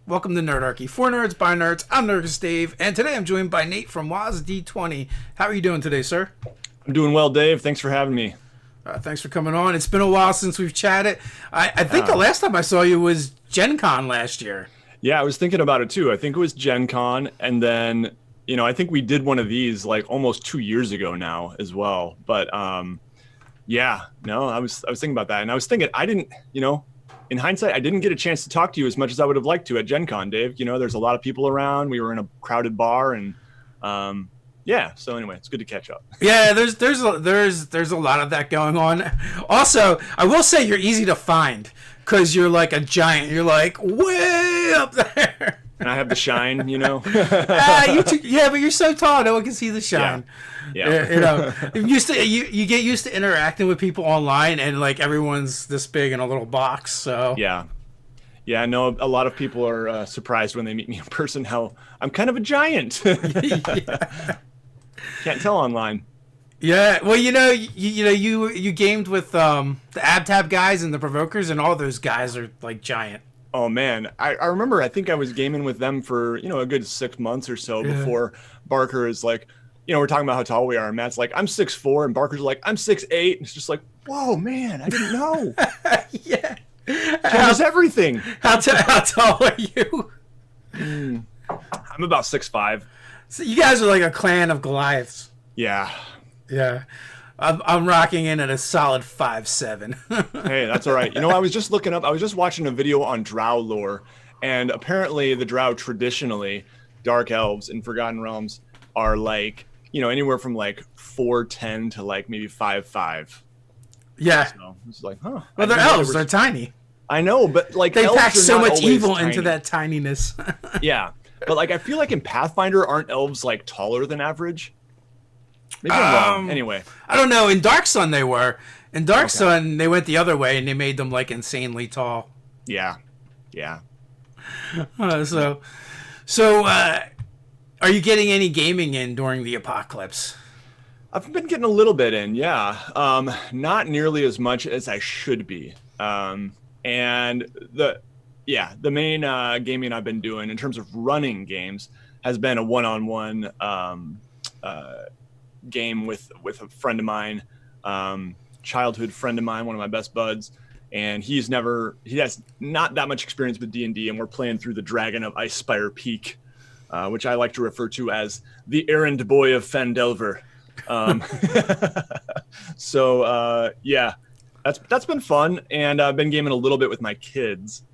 Welcome to Nerdarchy. For nerds, by nerds, I'm Nerdist Dave, and today I'm joined by Nate from WazD20. How are you doing today, sir? I'm doing well, Dave. Thanks for having me. Thanks for coming on. It's been a while since we've chatted. I think the last time I saw you was Gen Con last year. Yeah, I was thinking about it too. I think it was Gen Con, and then, I think we did one of these like almost 2 years ago now as well. But yeah, no, I was thinking about that, and I was thinking I didn't, in hindsight, I didn't get a chance to talk to you as much as I would have liked to at Gen Con, Dave. There's a lot of people around. We were in a crowded bar, and yeah. So anyway, it's good to catch up. Yeah, there's a lot of that going on. Also, I will say you're easy to find because you're like a giant. You're like way up there. And I have the shine, Yeah, but you're so tall, no one can see the shine. Yeah. You get used to interacting with people online, and like everyone's this big in a little box. So Yeah. I know a lot of people are surprised when they meet me in person how I'm kind of a giant. Yeah. Can't tell online. Yeah, well, you gamed with the AbTab guys and the Provokers, and all those guys are like giant. Oh man, I remember. I think I was gaming with them for a good 6 months or so before Barker is like, we're talking about how tall we are, and Matt's like, I'm 6'4", and Barker's like, I'm 6'8", and it's just like, whoa, man, I didn't know. Yeah, Changes everything. how tall are you? I'm about 6'5". So you guys are like a clan of Goliaths. Yeah. Yeah, I'm rocking in at a solid 5'7". Hey, that's all right. I was just looking up. I was just watching a video on Drow lore, and apparently the Drow traditionally, dark elves in Forgotten Realms, are like anywhere from like 4'10" to like maybe 5'5". Yeah. So it's like, huh. Well, they're elves. They're tiny. I know, but like they elves pack are so not much always evil tiny. into that tininess. Yeah, but like I feel like in Pathfinder, aren't elves like taller than average? Maybe I'm wrong. Anyway, I don't know. In Dark Sun, they were. In Dark Sun, they went the other way, and they made them like insanely tall. Yeah. So, are you getting any gaming in during the apocalypse? I've been getting a little bit in, yeah. Not nearly as much as I should be. And the main gaming I've been doing in terms of running games has been a one-on-one game with a friend of mine, childhood friend of mine, one of my best buds, and he has not that much experience with D&D, and we're playing through the Dragon of Icespire Peak, which I like to refer to as the errand boy of Phandelver. Yeah, that's been fun, and I've been gaming a little bit with my kids,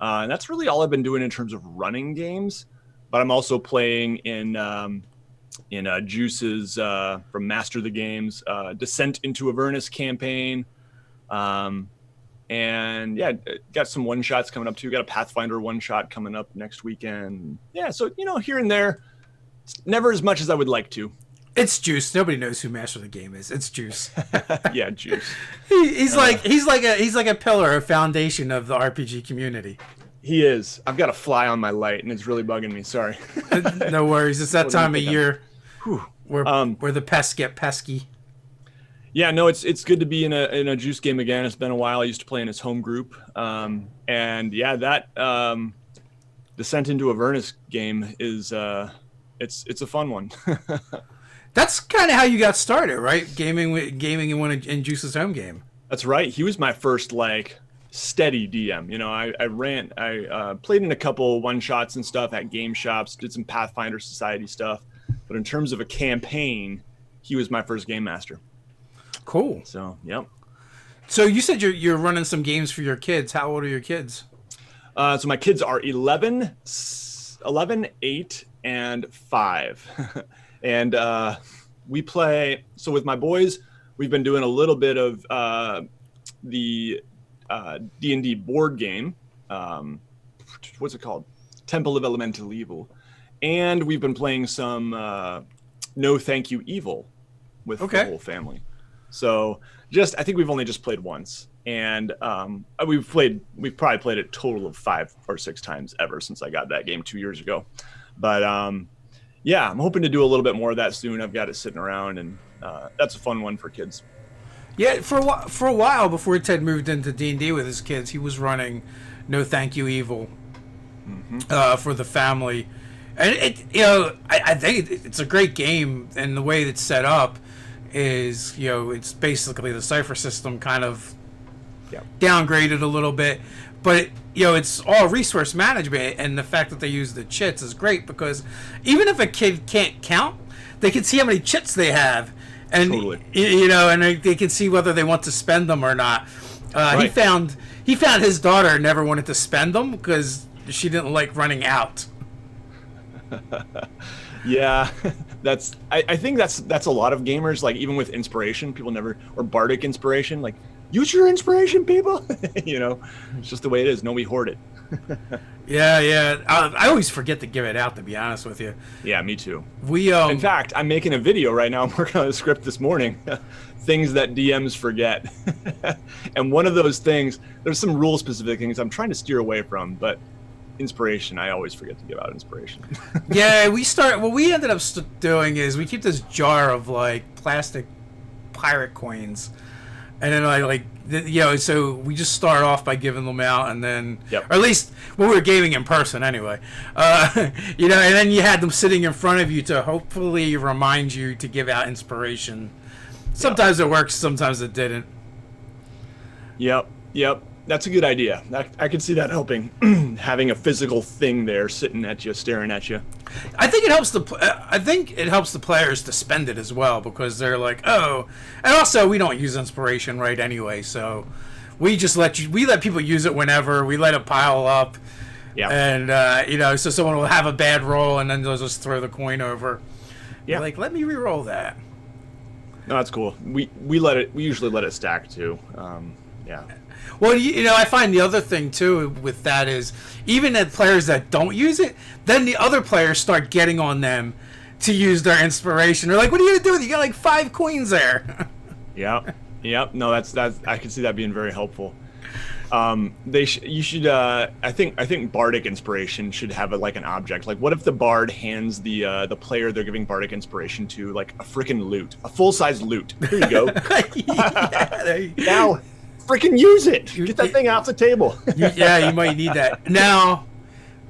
and that's really all I've been doing in terms of running games. But I'm also playing in Juice's from Master the Games Descent into Avernus campaign, and yeah, got some one shots coming up too. Got a Pathfinder one shot coming up next weekend. Yeah, so here and there, it's never as much as I would like to. It's Juice. Nobody knows who Master of the Game is. It's Juice. Yeah, Juice. He's like a pillar, a foundation of the RPG community. He is. I've got a fly on my light, and it's really bugging me. Sorry. No worries. It's that time of year where the pests get pesky. Yeah, no, it's good to be in a Juice game again. It's been a while. I used to play in his home group, and yeah, that Descent into Avernus game is it's a fun one. That's kind of how you got started, right? Gaming in Juice's home game. That's right. He was my first steady DM. I played in a couple one shots and stuff at game shops, did some Pathfinder Society stuff, but in terms of a campaign, he was my first game master. Cool. So, yep. So you said you're running some games for your kids. How old are your kids? So my kids are 11, 8, and 5. And we play. So with my boys, we've been doing a little bit of the D&D board game. What's it called? Temple of Elemental Evil. And we've been playing some No Thank You Evil with the whole family. So I think we've only just played once. And we've probably played it a total of 5 or 6 times ever since I got that game 2 years ago. But yeah, I'm hoping to do a little bit more of that soon. I've got it sitting around, and that's a fun one for kids. Yeah, for a while before Ted moved into D&D with his kids, he was running No Thank You Evil. for the family. And I think it's a great game, and the way it's set up is, it's basically the Cypher system kind of downgraded a little bit, but it's all resource management, and the fact that they use the chits is great, because even if a kid can't count, they can see how many chits they have, and Totally. and they can see whether they want to spend them or not. Right. He found his daughter never wanted to spend them because she didn't like running out. Yeah, I think that's a lot of gamers, like even with inspiration, people never, or bardic inspiration, like use your inspiration, people. It's just the way it is. Nobody hoard it. Yeah. I always forget to give it out, to be honest with you. Yeah, me too. In fact, I'm making a video right now. I'm working on a script this morning. Things that DMs forget. And one of those things, there's some rule specific things I'm trying to steer away from, but inspiration, I always forget to give out inspiration. Yeah, what we ended up doing is we keep this jar of like plastic pirate coins, and then so we just start off by giving them out, and then, or at least when we were gaming in person anyway, and then you had them sitting in front of you to hopefully remind you to give out inspiration. Sometimes it works, sometimes it didn't. Yep. That's a good idea. I can see that helping. Having a physical thing there sitting at you, staring at you. I think it helps the players to spend it as well, because they're like, oh, and also we don't use inspiration right anyway, so we just let people use it whenever. We let it pile up. Yeah. And so someone will have a bad roll, and then they'll just throw the coin over. Yeah. Like, let me re-roll that. No, that's cool. We usually let it stack too. Yeah. Well, I find the other thing too with that is, even at players that don't use it, then the other players start getting on them to use their inspiration. They're like, "What are you gonna do? You got like 5 coins there." Yep. No, that's I can see that being very helpful. You should. I think bardic inspiration should have like an object. Like, what if the bard hands the player they're giving bardic inspiration to like a freaking lute, a full-size lute? Here you go. Now, freaking use it. Get that thing off the table. You might need that. Now,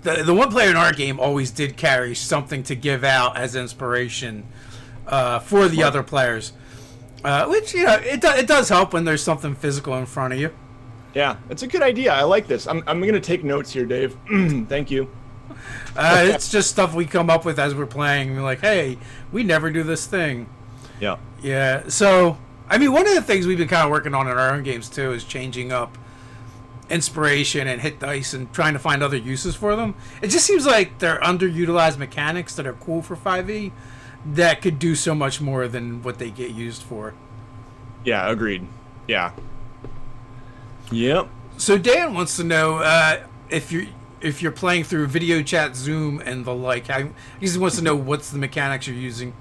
the one player in our game always did carry something to give out as inspiration for the other players, which it does help when there's something physical in front of you. Yeah, it's a good idea. I like this. I'm going to take notes here, Dave. Thank you. It's just stuff we come up with as we're playing. We're like, hey, we never do this thing. Yeah. Yeah. So, I mean, one of the things we've been kind of working on in our own games, too, is changing up inspiration and hit dice and trying to find other uses for them. It just seems like they're underutilized mechanics that are cool for 5e that could do so much more than what they get used for. Yeah, agreed. Yeah. Yep. So Dan wants to know if you're playing through video chat, Zoom, and the like. He just wants to know what's the mechanics you're using.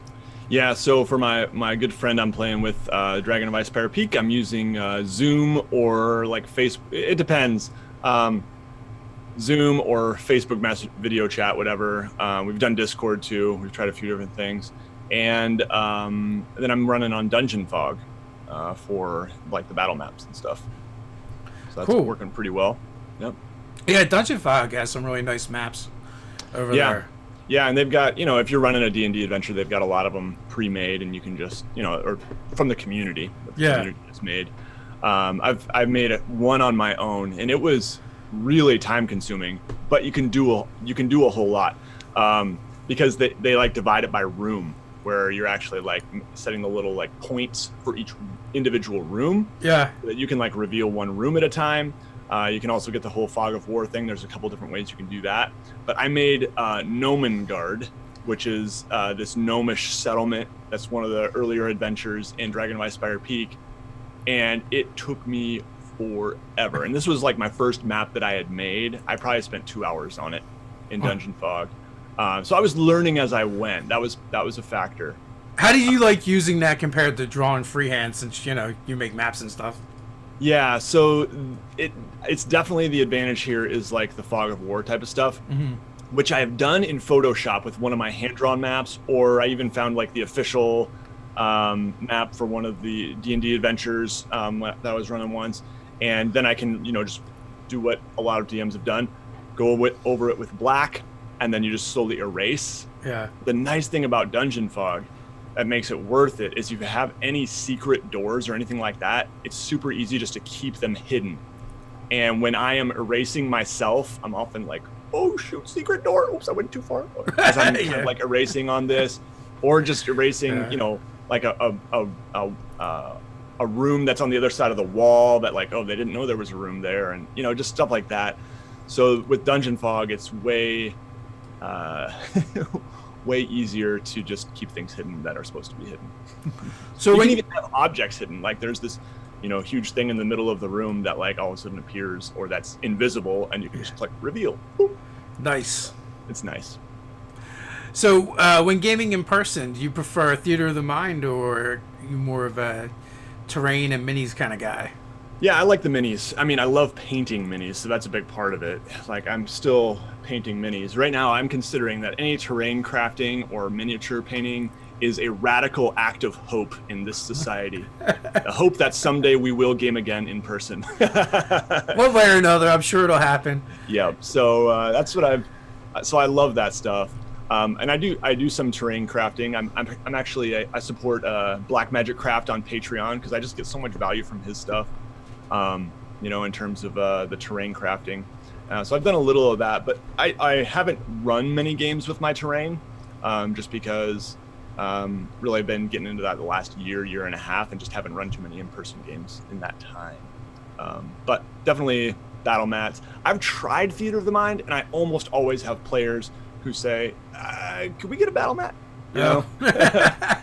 Yeah, so for my good friend I'm playing with, Dragon of Icespire Peak, I'm using Zoom or like Facebook. It depends. Zoom or Facebook message, video chat, whatever. We've done Discord too. We've tried a few different things, and then I'm running on Dungeon Fog for like the battle maps and stuff. So that's working pretty well. Yep. Yeah, Dungeon Fog has some really nice maps over there. Yeah, and they've got, if you're running a D&D adventure, they've got a lot of them pre-made, and you can just, or from the community. The community has made. I've made one on my own, and it was really time consuming, but you can do a whole lot because they like divide it by room, where you're actually like setting the little like points for each individual room. Yeah. So that you can like reveal one room at a time. You can also get the whole Fog of War thing. There's a couple different ways you can do that. But I made Gnomengard, which is this gnomish settlement. That's one of the earlier adventures in Dragon of Icespire Peak. And it took me forever. And this was like my first map that I had made. I probably spent 2 hours on it in Dungeon Fog. So I was learning as I went. That was a factor. How do you like using that compared to drawing freehand, since you make maps and stuff? Yeah, so it's definitely the advantage here is like the Fog of War type of stuff, which I have done in Photoshop with one of my hand-drawn maps, or I even found like the official map for one of the D&D adventures that I was running once, and then I can just do what a lot of DMs have done. over it with black, and then you just slowly erase. Yeah. The nice thing about Dungeon Fog that makes it worth it is if you have any secret doors or anything like that, it's super easy just to keep them hidden. And when I am erasing myself, I'm often like, oh shoot, secret door. Oops, I went too far. As I'm kind of like erasing on this, or just erasing, you know, like a room that's on the other side of the wall that like, oh, they didn't know there was a room there, and you know, just stuff like that. So with Dungeon Fog, it's way way easier to just keep things hidden that are supposed to be hidden. So you when can even have objects hidden, like there's this, you know, huge thing in the middle of the room that like all of a sudden appears, or that's invisible, and you can just click reveal. Boop. Nice. It's nice. So when gaming in person, do you prefer theater of the mind, or are you more of a terrain and minis kind of guy? Yeah, I like the minis. I mean, I love painting minis, so that's a big part of it. Like, I'm still painting minis. Right now, I'm considering that any terrain crafting or miniature painting is a radical act of hope in this society. The hope that someday we will game again in person. One way or another, I'm sure it'll happen. Yeah, so that's what so I love that stuff. And I do some terrain crafting. I'm actually, I support Black Magic Craft on Patreon because I just get so much value from his stuff. You know, in terms of the terrain crafting. So I've done a little of that, but I haven't run many games with my terrain, just because really I've been getting into that the last year and a half, and just haven't run too many in-person games in that time. But definitely battle mats. I've tried Theater of the Mind, and I almost always have players who say, "Could we get a battle mat? You know,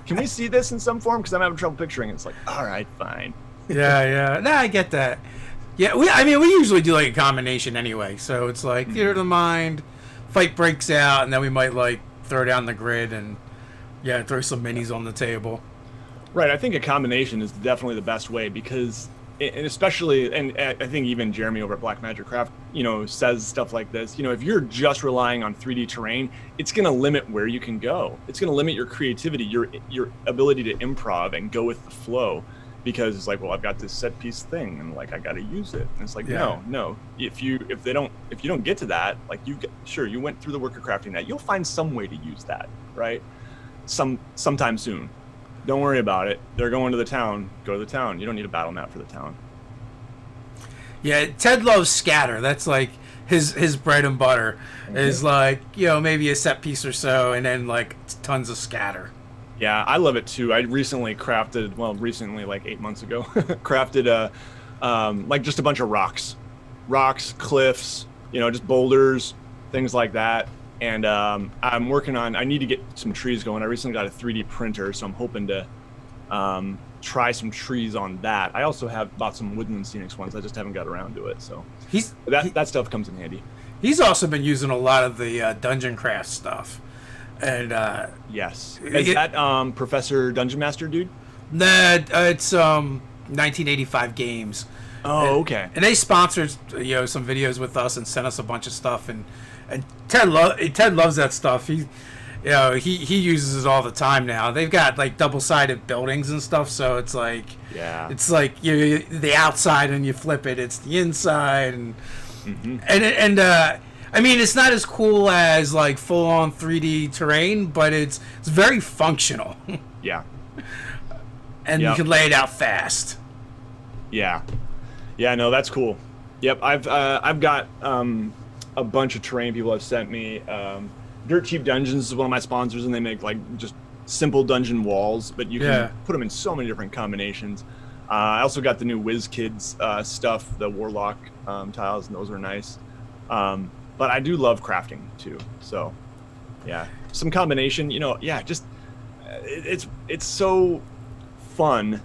can we see this in some form? Because I'm having trouble picturing it." It's like, all right, fine. Yeah. No, I get that. Yeah, we usually do like a combination anyway. So it's like theater of the mind, fight breaks out, and then we might like throw down the grid and throw some minis on the table. Right. I think a combination is definitely the best way because, and especially, and I think even Jeremy over at Black Magic Craft, you know, says stuff like this. You know, if you're just relying on 3D terrain, it's going to limit where you can go. It's going to limit your creativity, your ability to improv and go with the flow. Because it's like, well, I've got this set piece thing, and like I got to use it. And it's like, no. If you don't get to that, like you went through the work of crafting that, you'll find some way to use that, right? Sometime soon. Don't worry about it. They're going to the town. Go to the town. You don't need a battle map for the town. Yeah, Ted loves scatter. That's like his bread and butter. Is like, you know, maybe a set piece or so, and then like tons of scatter. Yeah, I love it too. I recently crafted, like 8 months ago, crafted like just a bunch of rocks, cliffs, you know, just boulders, things like that. And I'm working on, I need to get some trees going. I recently got a 3D printer, so I'm hoping to try some trees on that. I also have bought some Woodland Scenics ones. I just haven't got around to it. So that stuff comes in handy. He's also been using a lot of the Dungeon Craft stuff. And yes, is that Professor Dungeon Master dude? Nah, it's 1985 Games. Oh, okay. And they sponsored some videos with us and sent us a bunch of stuff. And Ted loves that stuff. He uses it all the time now. They've got like double-sided buildings and stuff, so it's like it's like the outside and you flip it. It's the inside and I mean, it's not as cool as like full-on 3D terrain, but it's very functional. Yeah. And you can lay it out fast. Yeah. Yeah, no, that's cool. Yep, I've got a bunch of terrain people have sent me. Dirt Cheap Dungeons is one of my sponsors, and they make like just simple dungeon walls, but you can put them in so many different combinations. I also got the new WizKids stuff, the Warlock tiles, and those are nice. But I do love crafting too. So, yeah, some combination. Just it's so fun,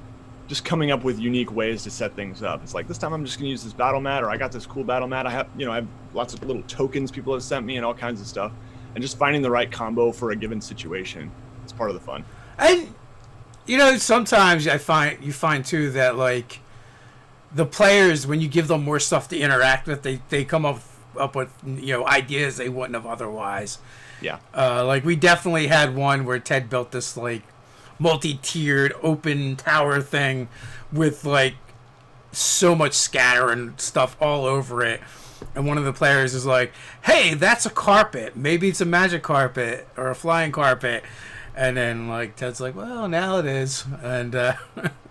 just coming up with unique ways to set things up. It's like this time I'm just gonna use this battle mat, or I got this cool battle mat. I have lots of little tokens people have sent me and all kinds of stuff, and just finding the right combo for a given situation. It's part of the fun. And sometimes you find too that like the players, when you give them more stuff to interact with, they come up with ideas they wouldn't have otherwise. Yeah. Like we definitely had one where Ted built this like multi-tiered open tower thing with like so much scatter and stuff all over it, and one of the players is like, "Hey, that's a carpet. Maybe it's a magic carpet or a flying carpet." And then like Ted's like, "Well, now it is." And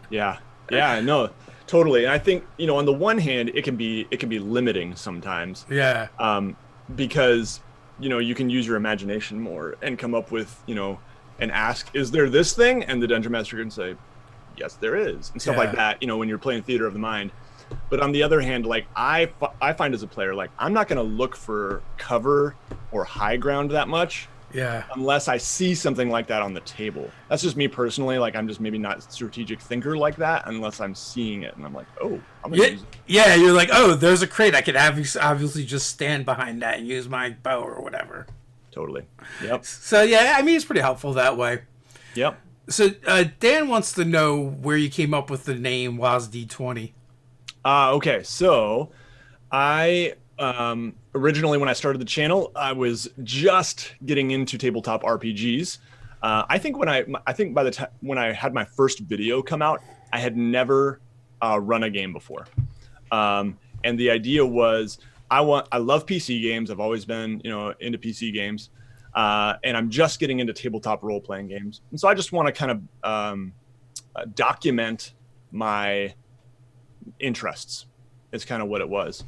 Yeah, no, totally. And I think, you know, on the one hand, it can be limiting sometimes. yeah, Because, you know, you can use your imagination more and come up with, you know, and ask, is there this thing? And the dungeon master can say, yes, there is, and stuff like that, you know, when you're playing theater of the mind. But on the other hand, like I find as a player, like I'm not going to look for cover or high ground that much. yeah. Unless I see something like that on the table. That's just me personally. Like I'm just maybe not a strategic thinker like that unless I'm seeing it and I'm like, oh, I'm gonna use it. Yeah, you're like, oh, there's a crate. I could obviously just stand behind that and use my bow or whatever. Totally. Yep. So yeah, I mean, it's pretty helpful that way. Yep. So Dan wants to know where you came up with the name WazD20. Okay. So I originally, when I started the channel, I was just getting into tabletop RPGs. I think by the time when I had my first video come out, I had never run a game before. And the idea was I love PC games. I've always been, you know, into PC games. And I'm just getting into tabletop role-playing games. And so I just want to kind of document my interests. Is kind of what it was.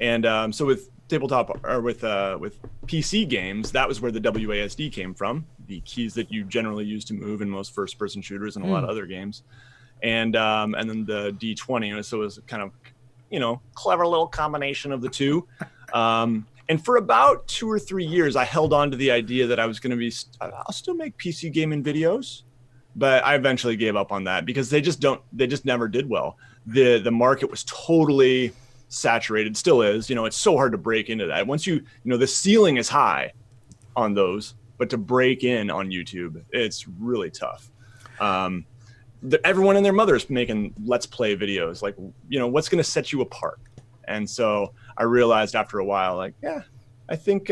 And so with tabletop or with PC games, that was where the WASD came from, the keys that you generally use to move in most first-person shooters and a lot of other games. And then the D20, so it was kind of, you know, clever little combination of the two. And for about 2 or 3 years, I held on to the idea that I was going to I'll still make PC gaming videos, but I eventually gave up on that because they just never did well. The market was totally saturated, still is. You know, it's so hard to break into that. Once you know, the ceiling is high on those, but to break in on YouTube, it's really tough. Everyone and their mother is making Let's Play videos. Like, you know, what's going to set you apart? And so I realized after a while, like, yeah, I think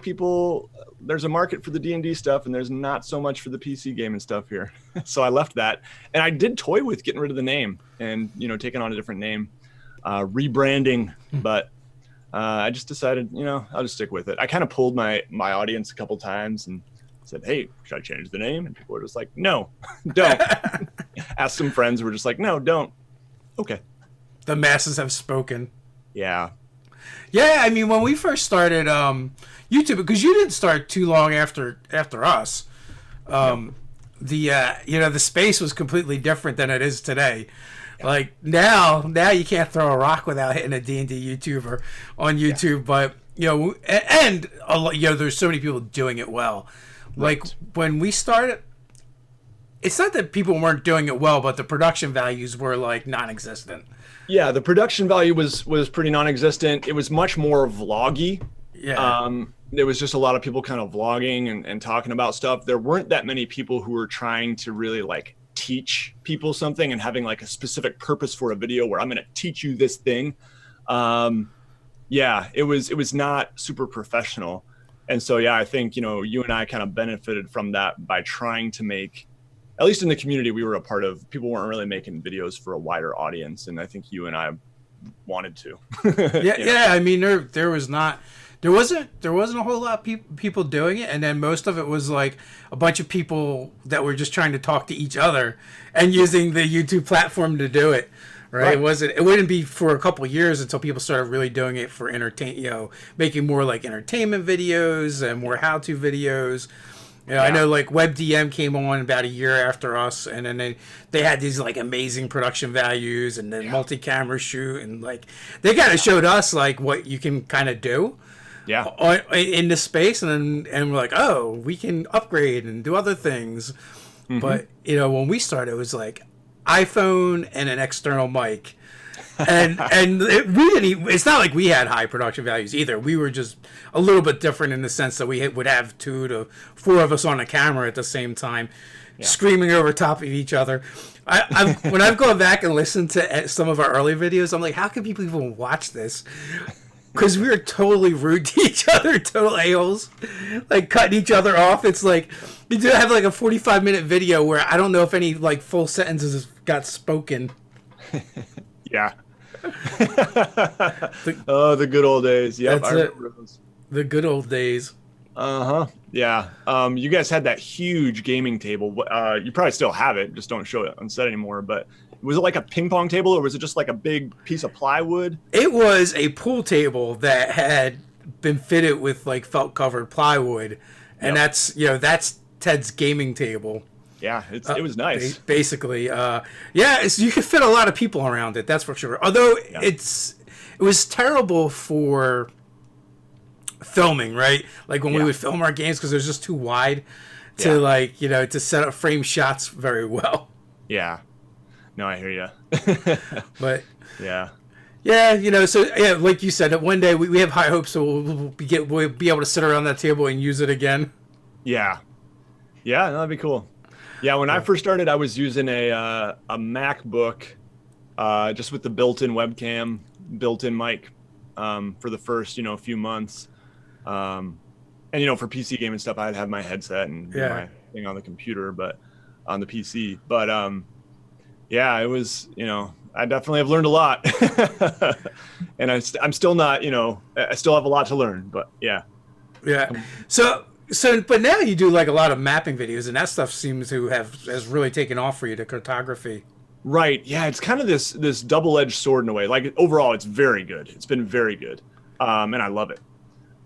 people, there's a market for the D&D stuff and there's not so much for the PC game and stuff here. So I left that, and I did toy with getting rid of the name and, you know, taking on a different name, rebranding, but I just decided, you know, I'll just stick with it. I kind of pulled my audience a couple times and said, hey, should I change the name? And people were just like, no, don't. Asked some friends who were just like, no, don't. Okay. The masses have spoken. Yeah. Yeah, I mean, when we first started YouTube, because you didn't start too long after us, the space was completely different than it is today. Yeah. Like now you can't throw a rock without hitting a D&D YouTuber on YouTube. Yeah. But you know, and you know, there's so many people doing it well. Like when we started, it's not that people weren't doing it well, but the production values were like non-existent. Yeah, the production value was pretty non-existent. It was much more vloggy. Yeah. There was just a lot of people kind of vlogging and talking about stuff. There weren't that many people who were trying to really like teach people something and having like a specific purpose for a video where I'm going to teach you this thing. Yeah, it was not super professional. And so, yeah, I think, you know, you and I kind of benefited from that by trying to make, at least in the community we were a part of, people weren't really making videos for a wider audience. And I think you and I wanted to. Yeah. I mean, there wasn't a whole lot of people doing it. And then most of it was like a bunch of people that were just trying to talk to each other and using the YouTube platform to do it. Right. It wouldn't be for a couple of years until people started really doing it for making more like entertainment videos and more how-to videos. You know, yeah. I know like WebDM came on about a year after us, and then they had these like amazing production values and then multi-camera shoot, and like they kind of showed us like what you can kind of do in this space, and we're like, oh, we can upgrade and do other things. Mm-hmm. But you know, when we started, it was like iPhone and an external mic. And it's not like we had high production values either. We were just a little bit different in the sense that we would have 2 to 4 of us on a camera at the same time, screaming over top of each other. When I've gone back and listened to some of our early videos, I'm like, how can people even watch this? Because we were totally rude to each other, total a-holes, like cutting each other off. It's like, we do have like a 45-minute video where I don't know if any like full sentences got spoken. Yeah. Oh, the good old days. Yep, That's I it. remember those. The good old days. Uh-huh. Yeah. You guys had that huge gaming table. You probably still have it, just don't show it on set anymore. But was it like a ping pong table, or was it just like a big piece of plywood? It was a pool table that had been fitted with like felt covered plywood, and Yep. that's Ted's gaming table. Yeah, it was nice. Basically, you could fit a lot of people around it. That's for sure. Although Yeah. it was terrible for filming, right? Like when we Yeah. would film our games because it was just too wide to Yeah. to set up frame shots very well. Yeah. No, I hear you. But Yeah. yeah, so yeah, like you said, one day we have high hopes, so we'll be able to sit around that table and use it again. Yeah. Yeah, that'd be cool. Yeah, when I first started, I was using a MacBook, just with the built-in webcam, built-in mic, for the first few months, and for PC game and stuff, I'd have my headset and do Yeah. my thing on the computer, but on the PC. But yeah, it was I definitely have learned a lot, and I'm still not I still have a lot to learn, but yeah. Yeah. But now you do like a lot of mapping videos, and that stuff seems to has really taken off for you, the cartography. Right. Yeah, it's kind of this double-edged sword in a way. Like overall, it's very good. It's been very good, and I love it.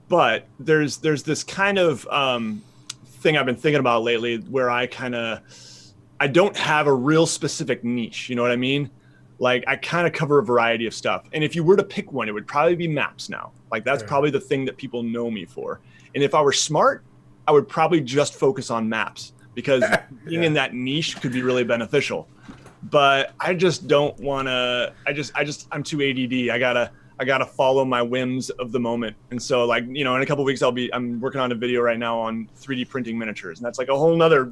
But there's this kind of thing I've been thinking about lately, where I don't have a real specific niche. You know what I mean? Like I kind of cover a variety of stuff. And if you were to pick one, it would probably be maps now. Like that's Yeah. probably the thing that people know me for. And if I were smart, I would probably just focus on maps, because being in that niche could be really beneficial. But I just don't want to. I'm too ADD. I gotta follow my whims of the moment. And so like in a couple of weeks I'm working on a video right now on 3D printing miniatures, and that's like a whole nother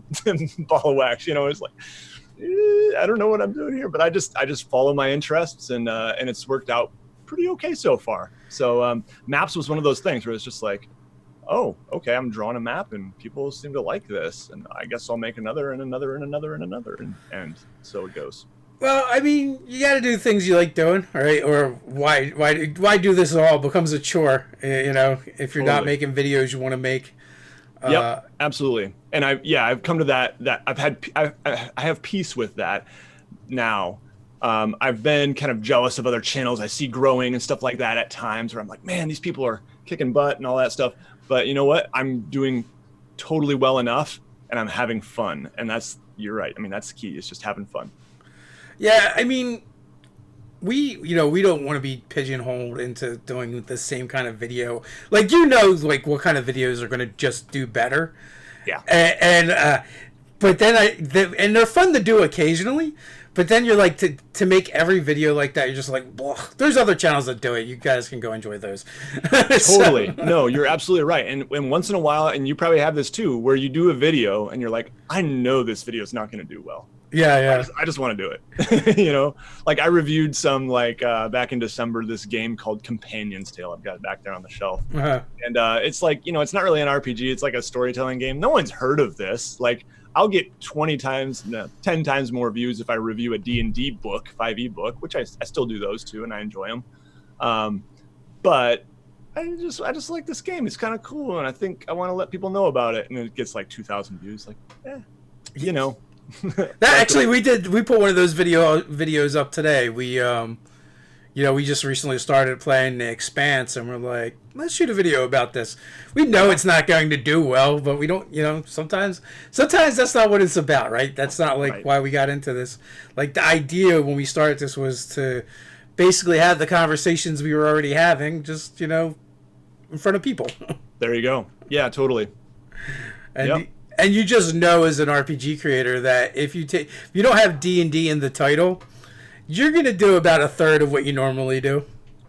ball of wax. It's like I don't know what I'm doing here, but I just follow my interests, and it's worked out pretty okay so far. So maps was one of those things where it's just like, oh, okay, I'm drawing a map and people seem to like this, and I guess I'll make another and another and another and another, and so it goes. Well, I mean, you got to do things you like doing, all right? Or why do this at all? It becomes a chore, if you're not Totally. making videos you want to make. Yep, absolutely. And I've come to that I have peace with that now. I've been kind of jealous of other channels I see growing and stuff like that at times, where I'm like, man, these people are kicking butt and all that stuff. But you know what? I'm doing totally well enough, and I'm having fun. And you're right. I mean, that's the key. It's just having fun. Yeah, I mean, we don't want to be pigeonholed into doing the same kind of video. Like like what kind of videos are going to just do better. Yeah. But then and they're fun to do occasionally. But then you're like to make every video like that. You're just like, there's other channels that do it. You guys can go enjoy those. Totally. No, you're absolutely right. And once in a while, and you probably have this too, where you do a video and you're like, I know this video is not going to do well. Yeah. I just want to do it. Like I reviewed some back in December, this game called Companion's Tale. I've got it back there on the shelf. Uh-huh. And it's like, it's not really an RPG. It's like a storytelling game. No one's heard of this. Like I'll get 10 times more views if I review a D&D book, 5e book, which I still do those too, and I enjoy them. But I just like this game. It's kind of cool, and I think I want to let people know about it. And it gets like 2,000 views. Like, That actually we put one of those videos up today. We we just recently started playing The Expanse, and we're like, let's shoot a video about this. We know it's not going to do well, but we don't, sometimes that's not what it's about, right? That's not like Right. why we got into this. Like the idea when we started this was to basically have the conversations we were already having, just, in front of people. There you go. Yeah, totally. And Yep. and you just know as an RPG creator that if you don't have D&D in the title, you're going to do about a third of what you normally do.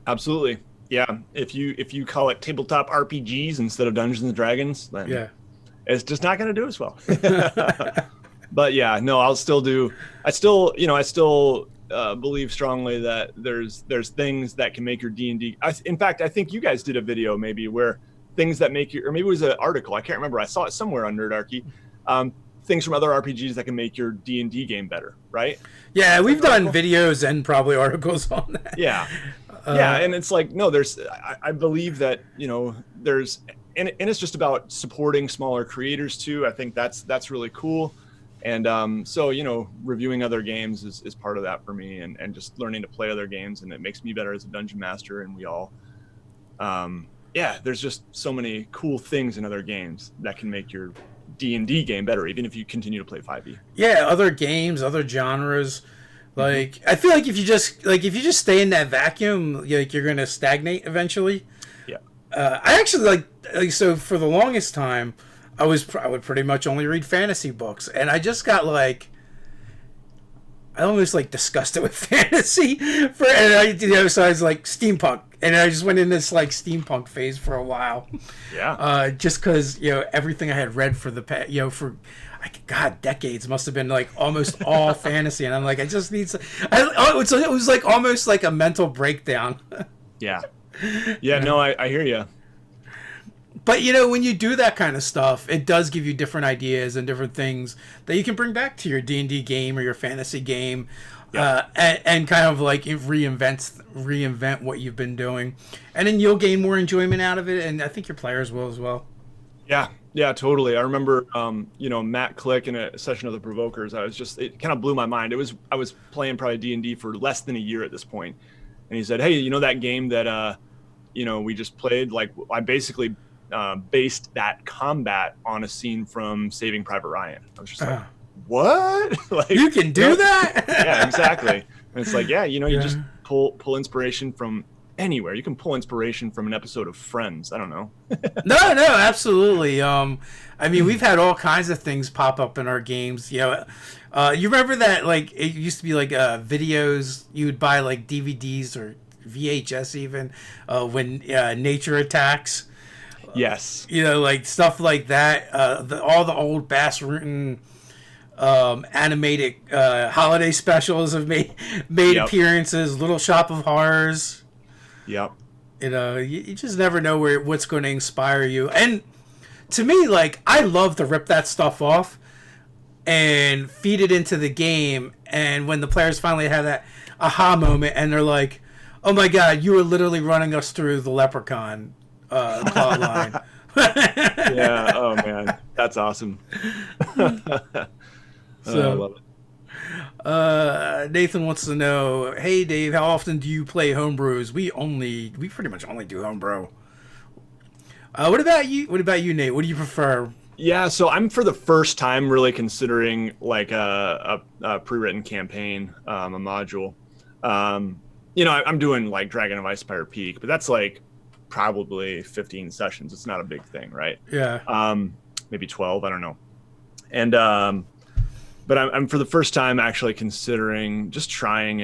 Absolutely. Yeah. If you call it tabletop RPGs instead of Dungeons and Dragons, then Yeah. it's just not going to do as well. But yeah, no, I still believe strongly that there's things that can make your D&D. In fact, I think you guys did a video maybe where things that make you, or maybe it was an article, I can't remember. I saw it somewhere on Nerdarchy. things from other RPGs that can make your D&D game better, right? Yeah, we've done videos and probably articles on that. Yeah. Yeah, and it's like, no, I believe that, there's, and it's just about supporting smaller creators too. I think that's really cool. And so, reviewing other games is part of that for me, and just learning to play other games, and it makes me better as a dungeon master. And we all, there's just so many cool things in other games that can make your D&D game better, even if you continue to play 5e. Yeah, other games, other genres. Like, I feel like if you just stay in that vacuum, you're going to stagnate eventually. Yeah. I actually so for the longest time, I would pretty much only read fantasy books, and I just got I almost disgusted with fantasy so I was like steampunk, and I just went in this steampunk phase for a while. Yeah. Just because everything I had read for the past decades must have been almost all fantasy, and I'm I just need some. It was almost like a mental breakdown. Yeah. Yeah. No, I hear you. But when you do that kind of stuff, it does give you different ideas and different things that you can bring back to your D&D game or your fantasy game, and kind of reinvent what you've been doing, and then you'll gain more enjoyment out of it, and I think your players will as well. Yeah, totally. I remember, Matt Click in a session of the Provokers. It kind of blew my mind. I was playing probably D&D for less than a year at this point, and he said, "Hey, that game that we just played? I basically based that combat on a scene from Saving Private Ryan." I was just like, "What? You can do that?" Yeah, exactly. And it's you just pull inspiration from anywhere. You can pull inspiration from an episode of Friends. I don't know. No, absolutely. We've had all kinds of things pop up in our games. You remember that it used to be videos you would buy DVDs or VHS even when nature attacks. Yes. Stuff like that. All the old Bass Rutten animated holiday specials have made appearances. Little Shop of Horrors. Yep. You just never know what's going to inspire you. And to me, I love to rip that stuff off and feed it into the game. And when the players finally have that aha moment and they're like, "Oh my God, you were literally running us through the Leprechaun plot line." Yeah. Oh man, that's awesome. So, I love it. Nathan wants to know, "Hey Dave, how often do you play homebrews?" We pretty much only do homebrew. What about you, Nate? What do you prefer? Yeah, so I'm for the first time really considering a pre-written campaign, a module. I'm doing Dragon of Icespire Peak, but that's probably 15 sessions. It's not a big thing, right? Yeah. Maybe 12. I don't know. And but I'm for the first time actually considering just trying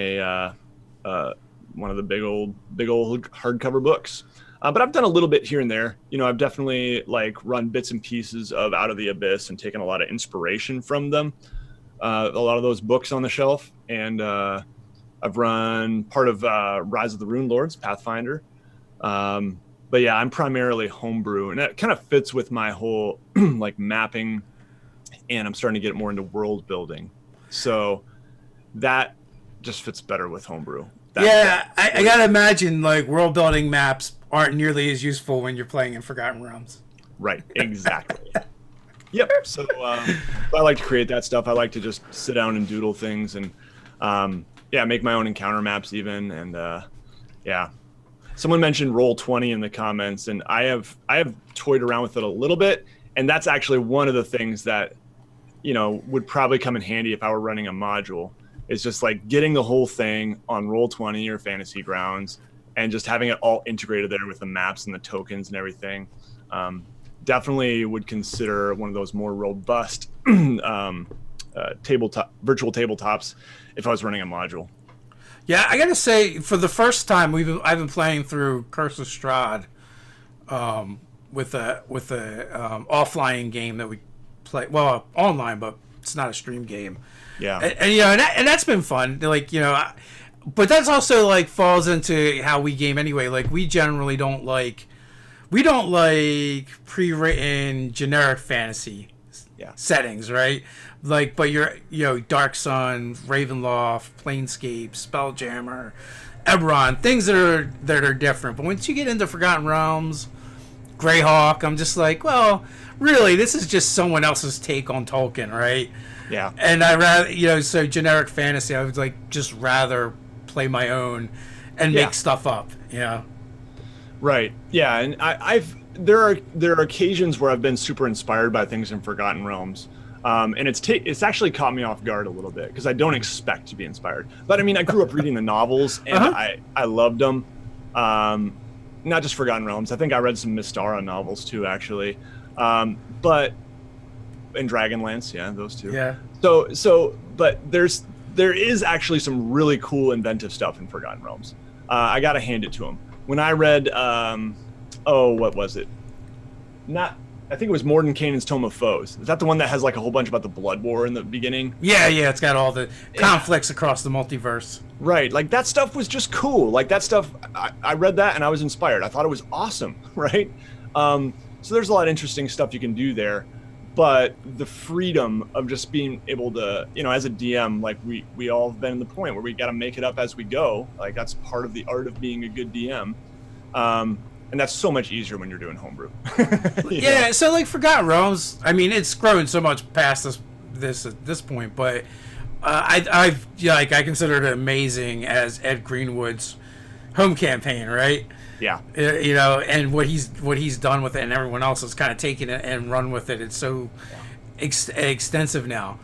one of the big old hardcover books. But I've done a little bit here and there. I've definitely run bits and pieces of Out of the Abyss and taken a lot of inspiration from them. A lot of those books on the shelf, and I've run part of Rise of the Rune Lords, Pathfinder. But yeah, I'm primarily homebrew, and that kind of fits with my whole mapping, and I'm starting to get more into world building. So that just fits better with homebrew. I gotta imagine world building maps aren't nearly as useful when you're playing in Forgotten Realms. Right, exactly. Yep. So I like to create that stuff. I like to just sit down and doodle things, and make my own encounter maps even. And someone mentioned Roll20 in the comments, and I have toyed around with it a little bit, and that's actually one of the things that would probably come in handy if I were running a module. It's just getting the whole thing on Roll20 or Fantasy Grounds, and just having it all integrated there with the maps and the tokens and everything. Definitely would consider one of those more robust virtual tabletops if I was running a module. Yeah, I gotta say, for the first time, I've been playing through Curse of Strahd, with a offline game that we play. Well, online, but it's not a stream game. Yeah, and that's been fun. But that's also falls into how we game anyway. We generally don't like pre-written generic fantasy. Yeah. settings, right? Like, but you're, Dark Sun, Ravenloft, Planescape, Spelljammer, Eberron, things that are different. But once you get into Forgotten Realms, Greyhawk, I'm just like, well, really, this is just someone else's take on Tolkien, right? Yeah. And I rather, so generic fantasy, I would like just rather play my own and Yeah. make stuff up, Right. Yeah, and there are occasions where I've been super inspired by things in Forgotten Realms, and it's actually caught me off guard a little bit because I don't expect to be inspired. But I mean, I grew up reading the novels and I loved them. Not just Forgotten Realms. I think I read some Mystara novels too, actually. But and Dragonlance, yeah, those two. Yeah. But there is actually some really cool inventive stuff in Forgotten Realms. I gotta hand it to them. When I read, what was it? I think it was Mordenkainen's Tome of Foes. Is that the one that has like a whole bunch about the Blood War in the beginning? Yeah, it's got all the conflicts across the multiverse. Right, like that stuff was just cool. Like that stuff, I read that and I was inspired. I thought it was awesome, right? So there's a lot of interesting stuff you can do there. But the freedom of just being able to, as a DM, like we all have been in the point where we got to make it up as we go. Like that's part of the art of being a good DM. And that's so much easier when you're doing homebrew. Yeah, so like Forgotten Realms, I mean, it's grown so much past this at this point, but I consider it amazing as Ed Greenwood's home campaign, right? Yeah. And what he's done with it, and everyone else has kind of taken it and run with it. It's so extensive now.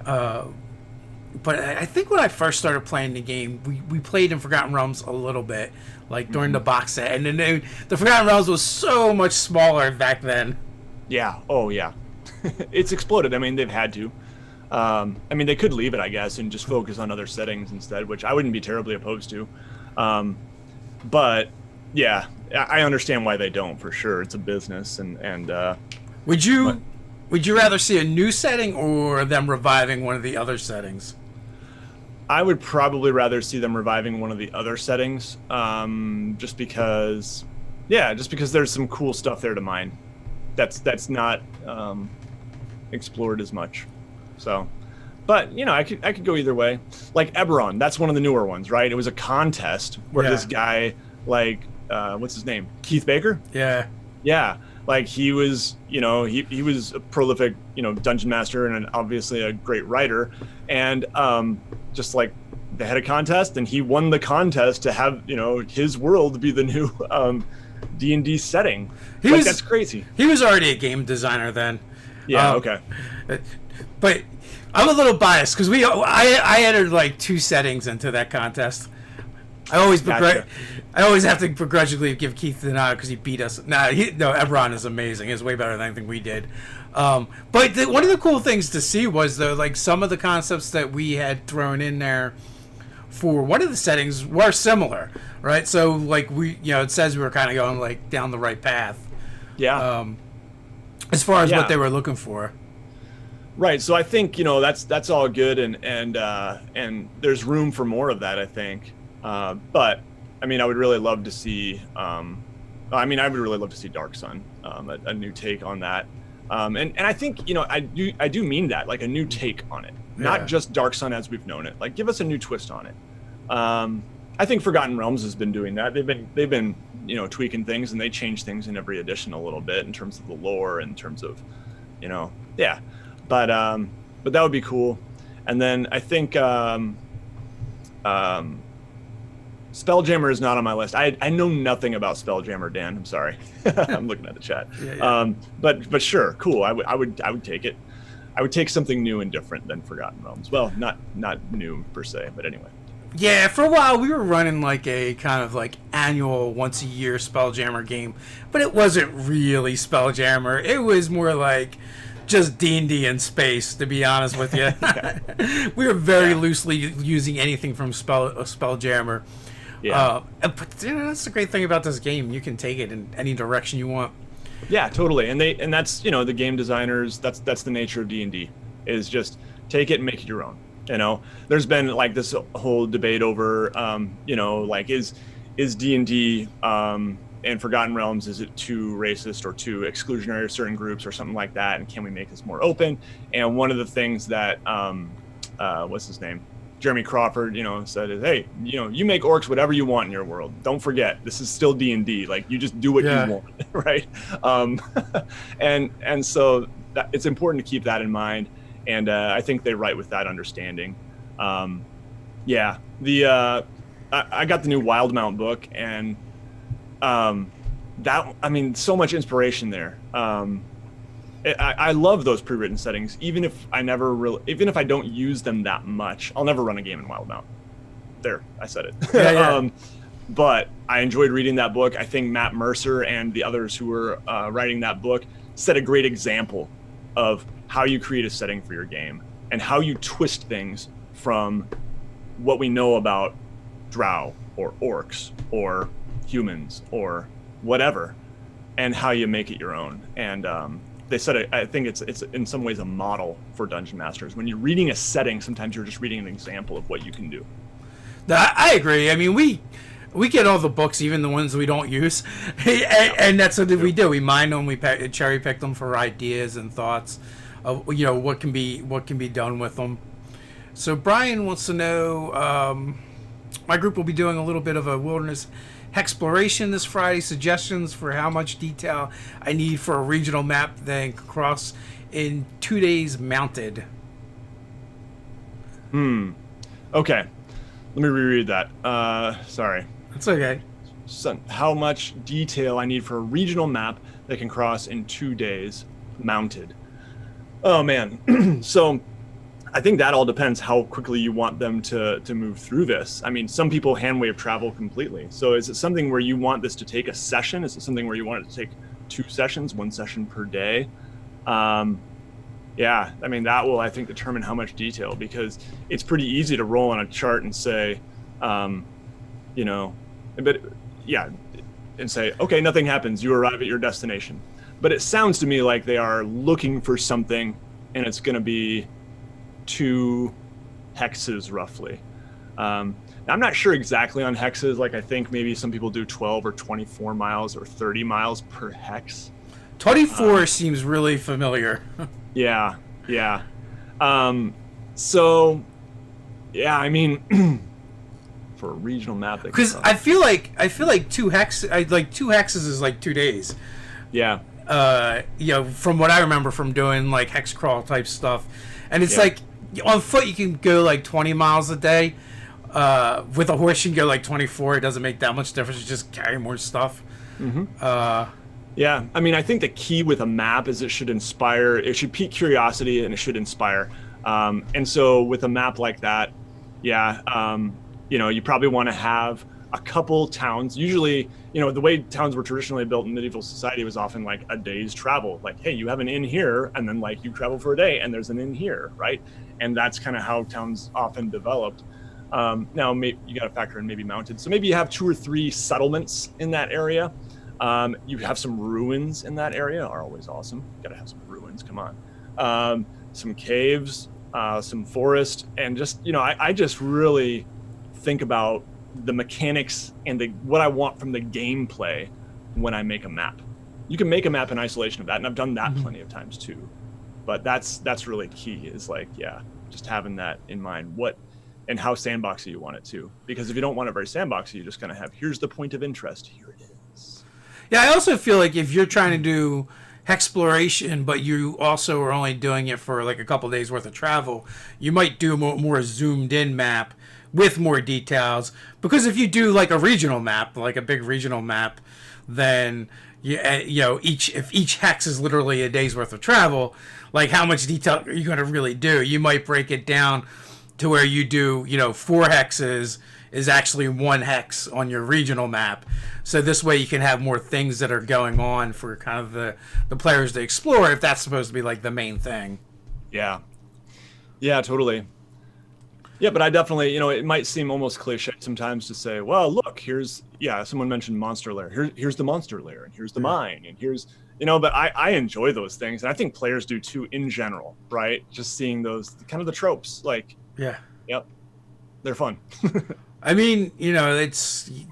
But I think when I first started playing the game, we played in Forgotten Realms a little bit, like during the box set, and then the Forgotten Realms was so much smaller back then. Yeah. Oh yeah. It's exploded. I mean, they've had to. I mean, they could leave it, I guess, and just focus on other settings instead, which I wouldn't be terribly opposed to. But yeah, I understand why they don't, for sure. It's a business, and would you rather see a new setting or them reviving one of the other settings? I would probably rather see them reviving one of the other settings, just because there's some cool stuff there to mine that's not explored as much. So, but I could go either way. Like Eberron, that's one of the newer ones, right? It was a contest where this guy, like, what's his name? Keith Baker? Yeah. Yeah. Like he was, he was a prolific, dungeon master and obviously a great writer. And just like they had a contest and he won the contest to have, his world be the new D&D setting. That's crazy. He was already a game designer then. Yeah, okay. But I'm a little biased because I entered like 2 settings into that contest. I always have to begrudgingly give Keith the nod because he beat us. Eberron is amazing. It's way better than anything we did. But one of the cool things to see was though, like some of the concepts that we had thrown in there for one of the settings were similar, right? So like it says we were kind of going like down the right path. Yeah. As far as what they were looking for. Right. So I think that's all good, and there's room for more of that, I think. But I mean, I would really love to see. I would really love to see Dark Sun, a new take on that. And I think I do mean that, like a new take on it, not just Dark Sun as we've known it. Like, give us a new twist on it. I think Forgotten Realms has been doing that. They've been tweaking things, and they change things in every edition a little bit in terms of the lore, in terms of yeah. But that would be cool. And then I think Spelljammer is not on my list. I know nothing about Spelljammer, Dan. I'm sorry. I'm looking at the chat. Yeah. But sure, cool. I would take it. I would take something new and different than Forgotten Realms. Well, not new per se, but anyway. Yeah, for a while we were running like a kind of like annual once a year Spelljammer game, but it wasn't really Spelljammer. It was more like just D&D in space, to be honest with you. We were very loosely using anything from Spelljammer. Yeah. But that's the great thing about this game. You can take it in any direction you want. Yeah, totally. And that's the game designers. That's the nature of D&D, is just take it and make it your own. There's been like this whole debate over like is D&D in Forgotten Realms, is it too racist or too exclusionary of certain groups or something like that? And can we make this more open? And one of the things that, what's his name? Jeremy Crawford, said is, hey, you make orcs whatever you want in your world. Don't forget, this is still D&D. Like, you just do what you want, right? And so it's important to keep that in mind. And I think they write with that understanding. I got the new Wildemount book, and so much inspiration there. I love those pre-written settings, even if I don't use them that much. I'll never run a game in Wildemount. There, I said it. Yeah. But I enjoyed reading that book. I think Matt Mercer and the others who were writing that book set a great example of how you create a setting for your game and how you twist things from what we know about drow or orcs or humans or whatever, and how you make it your own. And they said, I think it's in some ways a model for dungeon masters. When you're reading a setting, sometimes you're just reading an example of what you can do. I agree. I mean, we get all the books, even the ones we don't use, and that's what we do. We mine them, we cherry pick them for ideas and thoughts of what can be done with them. So Brian wants to know, my group will be doing a little bit of a wilderness exploration this Friday. Suggestions for how much detail I need for a regional map that can cross in 2 days mounted. Okay. Let me reread that. Sorry. That's okay. So, how much detail I need for a regional map that can cross in 2 days mounted. Oh, man. So I think that all depends how quickly you want them to move through this. I mean, some people hand wave travel completely. So is it something where you want this to take a session? Is it something where you want it to take 2 sessions, 1 session per day? Yeah, I mean, that will, I think, determine how much detail, because it's pretty easy to roll on a chart and say, and say, okay, nothing happens. You arrive at your destination. But it sounds to me like they are looking for something, and it's going to be 2 hexes roughly. I'm not sure exactly on hexes. Like, I think maybe some people do 12 or 24 miles or 30 miles per hex. 24 seems really familiar. Yeah. So, yeah, I mean, for a regional map, because I feel like 2 hexes is like 2 days. Yeah. From what I remember from doing like hex crawl type stuff, and it's like on foot you can go like 20 miles a day. With a horse you can go like 24. It doesn't make that much difference. You just carry more stuff. Mm-hmm. Yeah, I mean, I think the key with a map is it should pique curiosity, and it should inspire. And so with a map like that, you probably want to have a couple towns. Usually, the way towns were traditionally built in medieval society was often like a day's travel. Like, hey, you have an inn here, and then like you travel for a day, and there's an inn here, right? And that's kind of how towns often developed. Now, you got to factor in maybe mounted. So maybe you have 2 or 3 settlements in that area. You have some ruins in that area, are always awesome. You gotta have some ruins, come on. Some caves, some forest, and just, I just really think about the mechanics and what I want from the gameplay when I make a map. You can make a map in isolation of that, and I've done that plenty of times too. But that's really key, is like, just having that in mind. And how sandboxy you want it to. Because if you don't want it very sandboxy, you're just gonna have, here's the point of interest, here it is. Yeah, I also feel like if you're trying to do exploration, but you also are only doing it for like a couple days worth of travel, you might do a more zoomed in map with more details. Because if you do like a regional map, like a big regional map, then if each hex is literally a day's worth of travel, like how much detail are you going to really do? You might break it down to where you do 4 hexes is actually 1 hex on your regional map. So this way you can have more things that are going on for kind of the players to explore, if that's supposed to be like the main thing. Yeah, totally. Yeah, but I definitely, it might seem almost cliche sometimes to say, well, look, someone mentioned monster lair. Here's the monster lair, and here's the mine, and here's, but I enjoy those things. And I think players do too in general, right? Just seeing those, kind of the tropes, like, yeah. Yep. They're fun. I mean,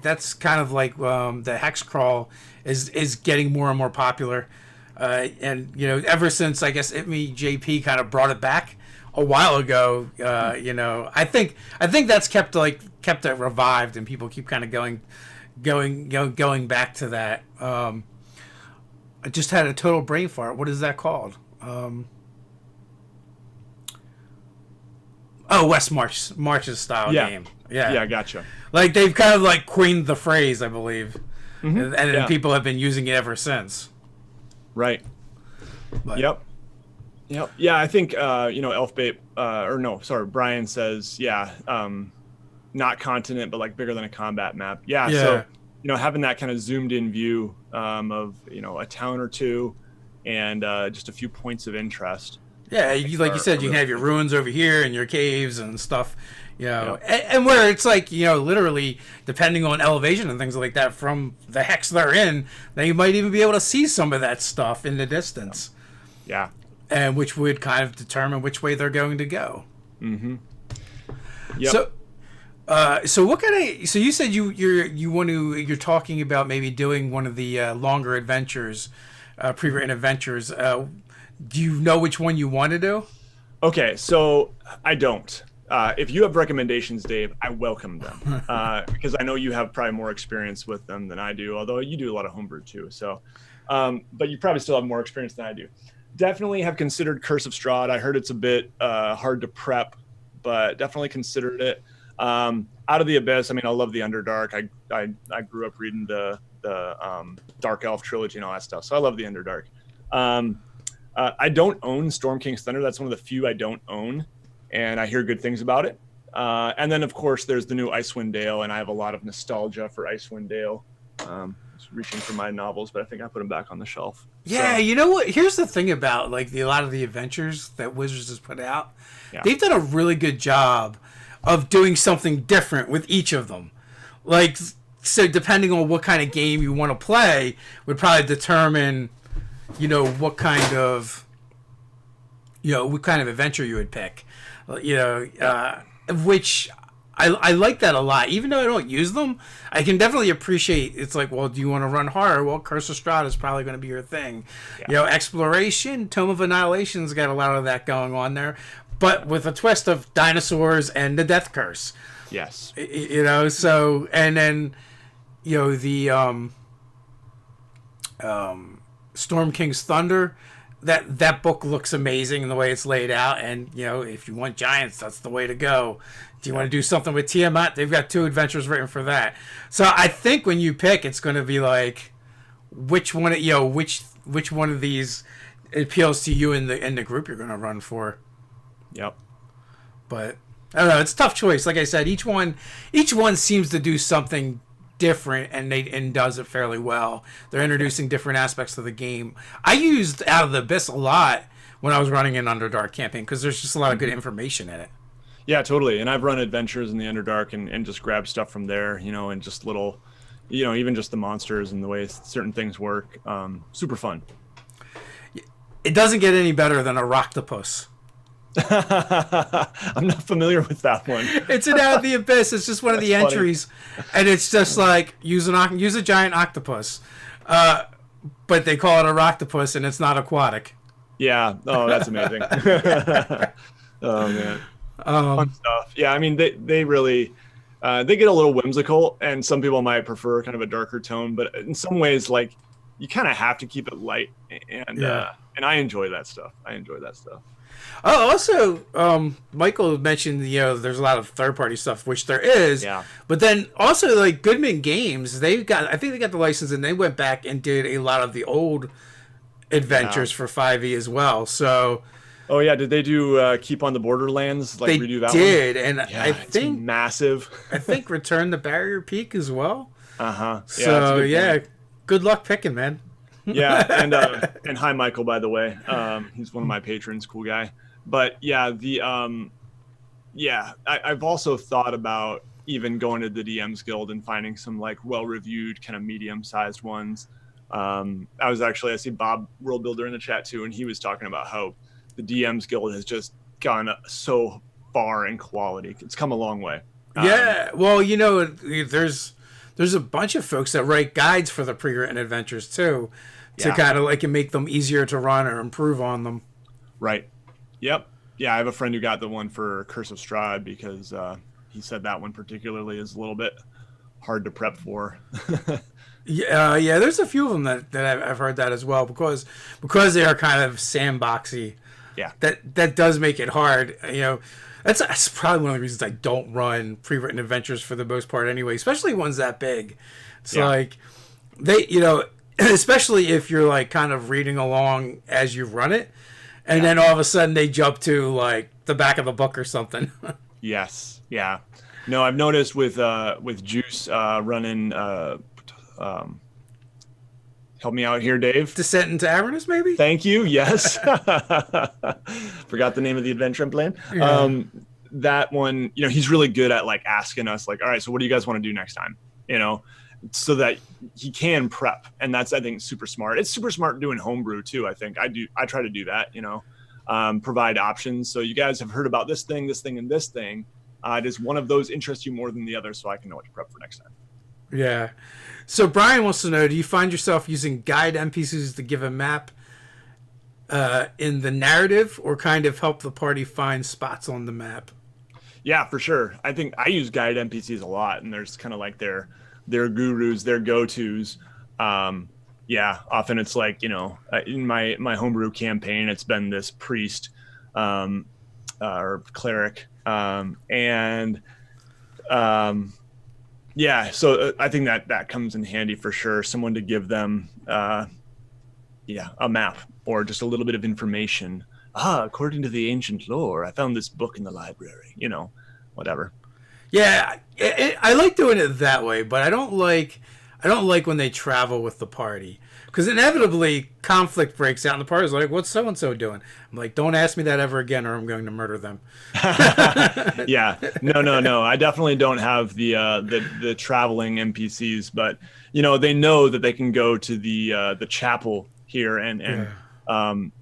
that's kind of like the hex crawl is getting more and more popular, and ever since I guess ITME JP kind of brought it back a while ago, I think that's kept it revived, and people keep kind of going back to that. I just had a total brain fart. What is that called? West March's style game. Yeah, gotcha. Like they've kind of like coined the phrase, I believe, and Yeah. people have been using it ever since. Right. But, Yep. Yeah, I think Elfbait Brian says, not continent, but like bigger than a combat map. Yeah. Yeah. So having that kind of zoomed in view of a town or two, and just a few points of interest. Yeah, like you said, you can have your ruins over here and your caves and stuff, and where it's like, literally, depending on elevation and things like that from the hex they're in, they might even be able to see some of that stuff in the distance. Yeah. And which would kind of determine which way they're going to go. Mm-hmm. Yep. So what kind of? So you said you're talking about maybe doing one of the longer adventures, pre-written adventures. Do you know which one you want to do? Okay, so I don't. If you have recommendations, Dave, I welcome them because I know you have probably more experience with them than I do. Although you do a lot of homebrew too, so but you probably still have more experience than I do. Definitely have considered Curse of Strahd. I heard it's a bit hard to prep, but definitely considered it. Out of the Abyss, I mean, I love the Underdark. I grew up reading the Dark Elf trilogy and all that stuff, so I love the Underdark. I don't own Storm King's Thunder. That's one of the few I don't own, and I hear good things about it. And then, of course, there's the new Icewind Dale, and I have a lot of nostalgia for Icewind Dale. Reaching for my novels, but I think I put them back on the shelf. Yeah, so. You know what? Here's the thing about like a lot of the adventures that Wizards has put out. Yeah. They've done a really good job of doing something different with each of them. Like, so depending on what kind of game you want to play would probably determine, what kind of adventure you would pick. Which I like that a lot. Even though I don't use them, I can definitely appreciate. It's like, well, do you want to run horror? Well, Curse of Strahd is probably going to be your thing. Yeah. Exploration, Tome of Annihilation's got a lot of that going on there, but with a twist of dinosaurs and the Death Curse. Yes. So and then, the Storm King's Thunder. That book looks amazing in the way it's laid out, and if you want giants, that's the way to go. Do you want to do something with Tiamat? They've got 2 adventures written for that. So I think when you pick, it's going to be like which one of these appeals to you in the group you're going to run for. Yep. But I don't know. It's a tough choice. Like I said, each one seems to do something different, and does it fairly well. They're introducing different aspects of the game. I used Out of the Abyss a lot when I was running an Underdark campaign because there's just a lot of good information in it. Yeah, totally. And I've run adventures in the Underdark and just grabbed stuff from there, and just little, even just the monsters and the way certain things work. Super fun. It doesn't get any better than a Rocktopus. I'm not familiar with that one. It's an Out of the Abyss. It's just one of the That's entries, and it's just like use a giant octopus, but they call it a Rocktopus, and it's not aquatic. Yeah. Oh, that's amazing. Oh man. Fun stuff. Yeah, I mean they really they get a little whimsical, and some people might prefer kind of a darker tone, but in some ways, like you kind of have to keep it light, and I enjoy that stuff. Oh, also, Michael mentioned there's a lot of third party stuff, which there is. Yeah. But then also like Goodman Games, I think they got the license, and they went back and did a lot of the old adventures for 5e as well. So. Oh yeah, did they do Keep on the Borderlands? Like they redo that did, one? And Yeah, I think it's massive. I think Return to Barrier Peak as well. Yeah, So good luck picking, man. Yeah, and hi Michael, by the way. He's one of my patrons, cool guy. But yeah, I've also thought about even going to the DMs Guild and finding some like well-reviewed kind of medium-sized ones. I see Bob World Builder in the chat too, and he was talking about how the DMs Guild has just gone so far in quality. It's come a long way. Yeah, well, there's a bunch of folks that write guides for the pre-written adventures too, to Yeah. kind of like make them easier to run or improve on them. Right. Yep. Yeah, I have a friend who got the one for Curse of Strahd because he said that one particularly is a little bit hard to prep for. Yeah, yeah. There's a few of them that I've heard that as well because they are kind of sandboxy. Yeah. That does make it hard. That's probably one of the reasons I don't run pre-written adventures for the most part anyway, especially ones that big. It's like they, especially if you're like kind of reading along as you run it, and then all of a sudden they jump to like the back of the book or something. Yes. Yeah. No, I've noticed with Juice running. Help me out here, Dave. Descent into Avernus, maybe. Thank you. Yes. Forgot the name of the adventure I'm playing. Yeah. That one, he's really good at like asking us like, all right, so what do you guys want to do next time? So that he can prep. And that's, I think, super smart. It's super smart doing homebrew too. I think I try to do that, provide options. So you guys have heard about this thing, and this thing. Does one of those interest you more than the other? So I can know what to prep for next time. Yeah. So Brian wants to know, do you find yourself using guide NPCs to give a map in the narrative or kind of help the party find spots on the map? Yeah, for sure. I think I use guide NPCs a lot, and there's kind of like their gurus, their go-tos. Often it's like, in my homebrew campaign, it's been this priest or cleric. So I think that comes in handy for sure. Someone to give them, a map or just a little bit of information. According to the ancient lore, I found this book in the library. Whatever. Yeah, I like doing it that way, but I don't like when they travel with the party because inevitably conflict breaks out, and the party's like, "What's so and so doing?" I'm like, "Don't ask me that ever again, or I'm going to murder them." Yeah, no. I definitely don't have the traveling NPCs, but they know that they can go to the chapel here and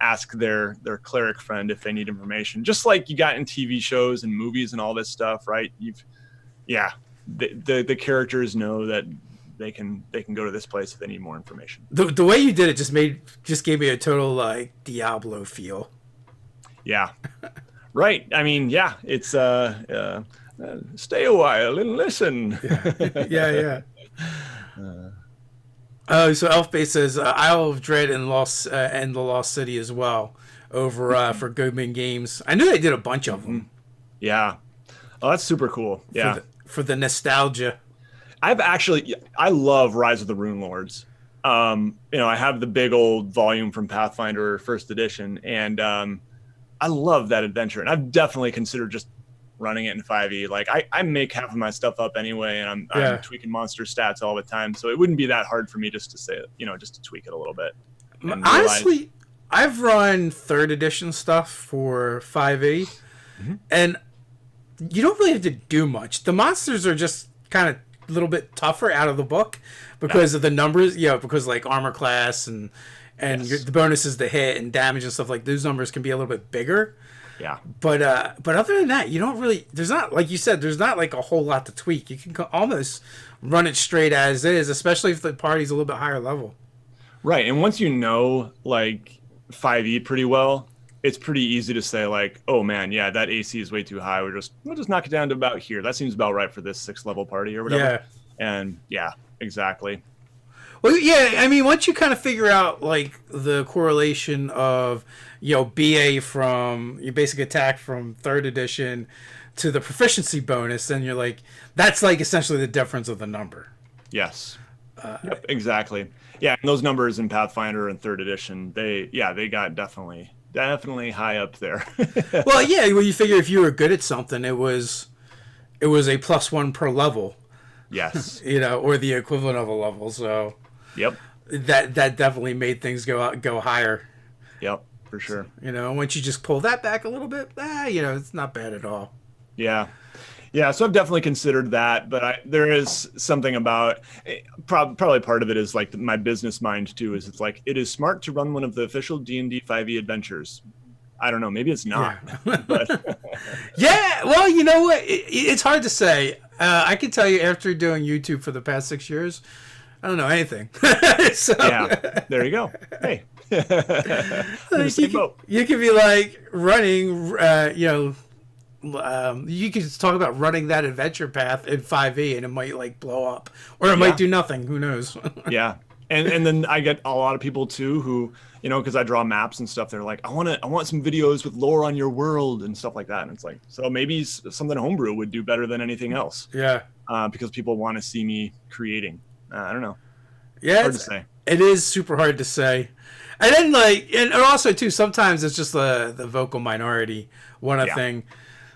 ask their cleric friend if they need information, just like you got in TV shows and movies and all this stuff, right? The characters know that they can go to this place if they need more information. The way you did it just gave me a total like Diablo feel. Yeah. Right. I mean, yeah, it's stay a while and listen. Yeah. So Elfbase says Isle of Dread and the Lost City as well over for Goodman Games. I knew they did a bunch of them. Yeah. Oh, that's super cool. Yeah. For the nostalgia. I love Rise of the Rune Lords. I have the big old volume from Pathfinder First Edition, and I love that adventure. And I've definitely considered just running it in 5e. Like I make half of my stuff up anyway, and I'm tweaking monster stats all the time. So it wouldn't be that hard for me just to say, just to tweak it a little bit. Honestly, I've run 3rd edition stuff for 5e, and you don't really have to do much. The monsters are just kind of a little bit tougher out of the book because of the numbers, because like armor class and the bonuses to hit and damage and stuff, like those numbers can be a little bit bigger. Yeah. But other than that, you don't really, there's not, like you said, there's not like a whole lot to tweak. You can almost run it straight as is, especially if the party's a little bit higher level. Right. And once like 5e pretty well, it's pretty easy to say like, oh man, yeah, that AC is way too high. We'll just knock it down to about here. That seems about right for this 6th level party or whatever. Yeah. And yeah, exactly. Well, yeah, I mean, once you kind of figure out like the correlation of, BA from your basic attack from 3rd edition to the proficiency bonus, then you're like, that's like essentially the difference of the number. Yes. Yep, exactly. Yeah, and those numbers in Pathfinder and 3rd edition, they got definitely high up there. Well, yeah, when you figure if you were good at something, it was a +1 per level. Yes. Or the equivalent of a level. So yep. That definitely made things go higher. Yep, for sure. Once you just pull that back a little bit, it's not bad at all. Yeah. Yeah, so I've definitely considered that, but there is something about probably part of it is like my business mind too. Is it's like it is smart to run one of the official D&D 5e adventures. I don't know. Maybe it's not. Yeah. But Yeah, well, you know what? It's hard to say. I can tell you after doing YouTube for the past 6 years, I don't know anything. So, yeah, there you go. Hey, in the like, same boat. you could be like running, you could talk about running that adventure path in 5e and it might like blow up or it might do nothing. Who knows? Yeah. And then I get a lot of people too who, because I draw maps and stuff, they're like, I want some videos with lore on your world and stuff like that. And it's like, so maybe something homebrew would do better than anything else. Yeah. Because people want to see me creating. I don't know. Yeah. Hard to say. It is super hard to say. And then and also too, sometimes it's just the vocal minority thing.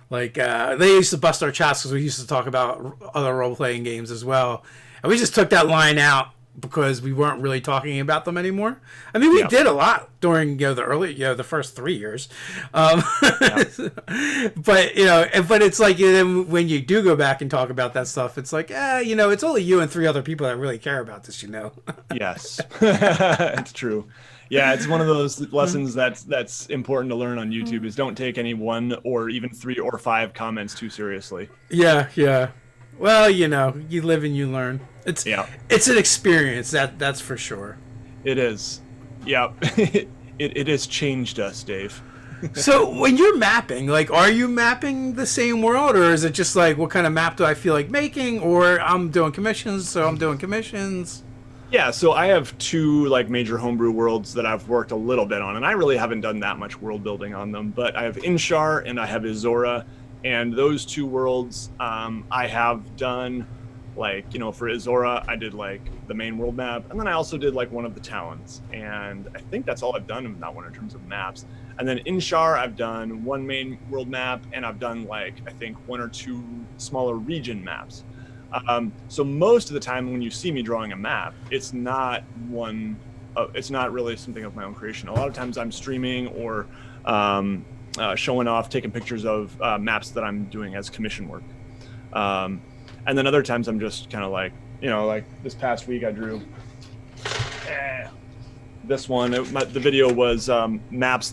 Like they used to bust our chops because we used to talk about other role-playing games as well. And we just took that line out because we weren't really talking about them anymore. I mean, we did a lot during the first 3 years, but but it's like then when you do go back and talk about that stuff, it's like it's only you and 3 other people that really care about this, Yes, it's true. Yeah, it's one of those lessons that's important to learn on YouTube is don't take any 1 or even 3 or 5 comments too seriously. Yeah. Well, you live and you learn. It's an experience, that's for sure. It is. Yeah. It has changed us, Dave. So when you're mapping, like, are you mapping the same world, or is it just like, what kind of map do I feel like making, or I'm doing commissions, so I'm doing commissions? Yeah, so I have 2 like major homebrew worlds that I've worked a little bit on, and I really haven't done that much world building on them, but I have Inshar and I have Izora, and those 2 worlds I have done, like, for Izora, I did like the main world map, and then I also did like one of the Talons, and I think that's all I've done in that one in terms of maps. And then Inshar, I've done 1 main world map, and I've done like, I think 1 or 2 smaller region maps. So most of the time when you see me drawing a map, it's not it's not really something of my own creation. A lot of times I'm streaming or showing off, taking pictures of maps that I'm doing as commission work. And then other times I'm just kind of like, like this past week I drew this one. The video was a map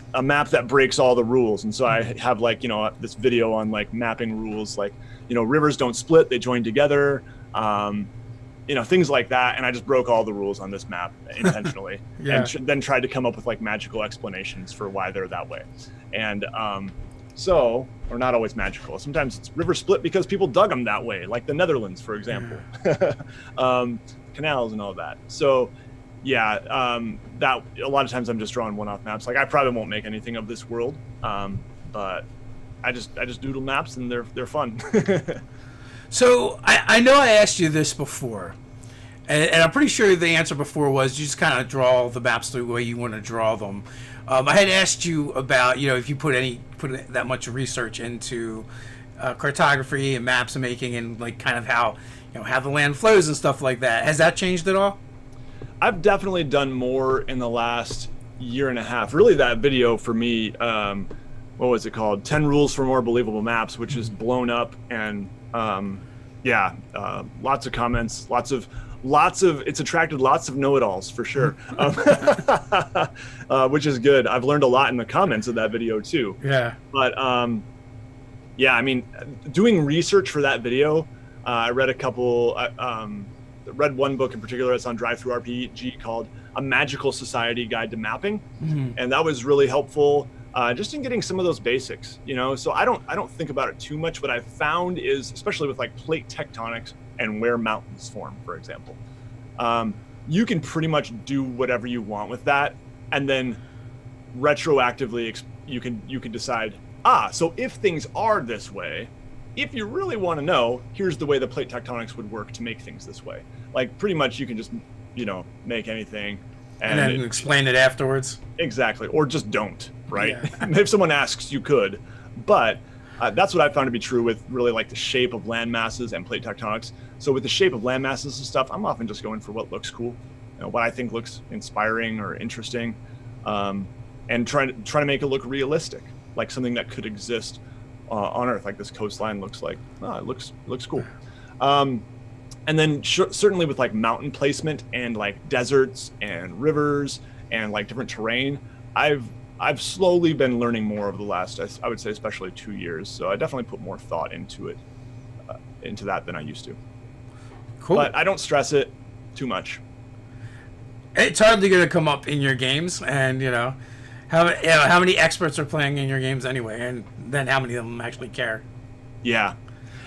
that breaks all the rules. And so I have like, this video on like mapping rules, like, rivers don't split, they join together, things like that. And I just broke all the rules on this map intentionally. And then tried to come up with like magical explanations for why they're that way. And or not always magical. Sometimes it's river split because people dug them that way, like the Netherlands, for example. Canals and all that. So that a lot of times I'm just drawing one-off maps. Like I probably won't make anything of this world, but I just doodle maps and they're fun. So I know I asked you this before, and I'm pretty sure the answer before was you just kind of draw the maps the way you want to draw them. I had asked you about if you put that much research into cartography and maps and making and like kind of how the land flows and stuff like that. Has that changed at all? I've definitely done more in the last year and a half. Really, that video for me, what was it called? 10 Rules for More Believable Maps, which is blown up, and lots of comments, lots of it's attracted lots of know-it-alls for sure, which is good. I've learned a lot in the comments of that video too. Yeah. But I mean, doing research for that video, I read a couple. Read one book in particular that's on DriveThruRPG called A Magical Society Guide to Mapping, and that was really helpful just in getting some of those basics. So I don't think about it too much. What I've found is, especially with like plate tectonics and where mountains form, for example, you can pretty much do whatever you want with that, and then retroactively you can decide, so if things are this way, if you really want to know, here's the way the plate tectonics would work to make things this way. Like pretty much you can just, make anything. And then explain it afterwards. Exactly. Or just don't, right? Yeah. If someone asks, you could. But that's what I found to be true with really like the shape of land masses and plate tectonics. So with the shape of land masses and stuff, I'm often just going for what looks cool, what I think looks inspiring or interesting, and trying to make it look realistic, like something that could exist on Earth, like this coastline looks like. It looks cool. And then certainly with like mountain placement and like deserts and rivers and like different terrain, I've I've slowly been learning more over the last, I would say, especially 2 years. So I definitely put more thought into it, into that than I used to. Cool. But I don't stress it too much. It's hardly going to come up in your games, and how many experts are playing in your games anyway, and then how many of them actually care. Yeah.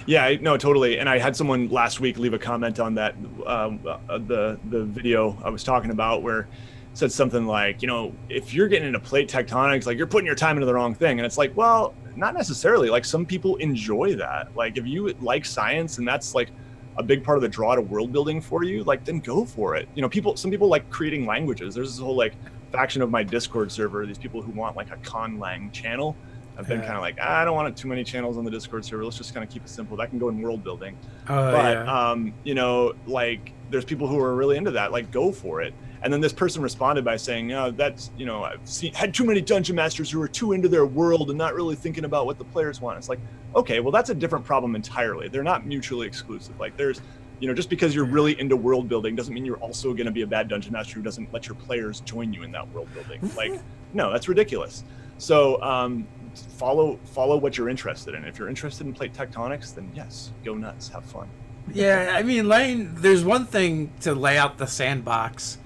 Yeah, no, totally. And I had someone last week leave a comment on that, the video I was talking about, where it said something like, if you're getting into plate tectonics, like, you're putting your time into the wrong thing. And it's like, well, not necessarily. Like, some people enjoy that. Like, if you like science and that's like a big part of the draw to world building for you, like, then go for it. Some people like creating languages. There's this whole like faction of my Discord server, these people who want like a conlang channel. I've been kind of like, I don't want too many channels on the Discord server. Let's just kind of keep it simple. That can go in world building. Like, there's people who are really into that. Like, go for it. And then this person responded by saying, that's, I've had too many dungeon masters who are too into their world and not really thinking about what the players want. It's like, okay, well, that's a different problem entirely. They're not mutually exclusive. Like, there's, just because you're really into world building doesn't mean you're also going to be a bad dungeon master who doesn't let your players join you in that world building. Like, no, that's ridiculous. So, follow what you're interested in. If you're interested in plate tectonics, then yes, go nuts, have fun. Yeah, I mean, there's one thing to lay out the sandbox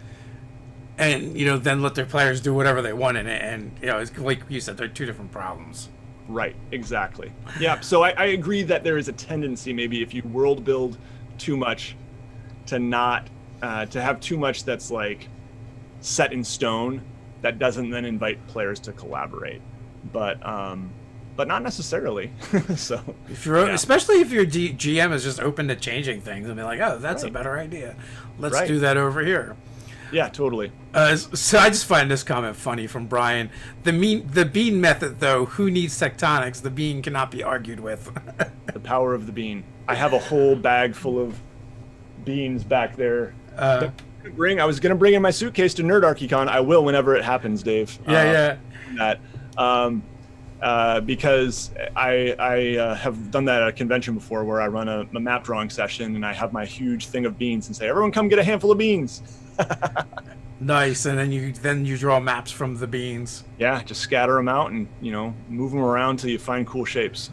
and, then let their players do whatever they want in it. And, it's like you said, they're two different problems. Right, exactly. Yeah, so I agree that there is a tendency, maybe if you world build too much, to not, to have too much that's like set in stone that doesn't then invite players to collaborate. But not necessarily. So especially if your GM is just open to changing things and be like, oh, that's a better idea. Let's do that over here. Yeah, totally. So I just find this comment funny from Brian. The bean method, though, who needs tectonics? The bean cannot be argued with. The power of the bean. I have a whole bag full of beans back there. I was going to bring in my suitcase to NerdArchyCon. I will whenever it happens, Dave. That. Because I have done that at a convention before where I run a map drawing session and I have my huge thing of beans and say, everyone come get a handful of beans. Nice. And then you draw maps from the beans. Yeah, just scatter them out and, move them around till you find cool shapes.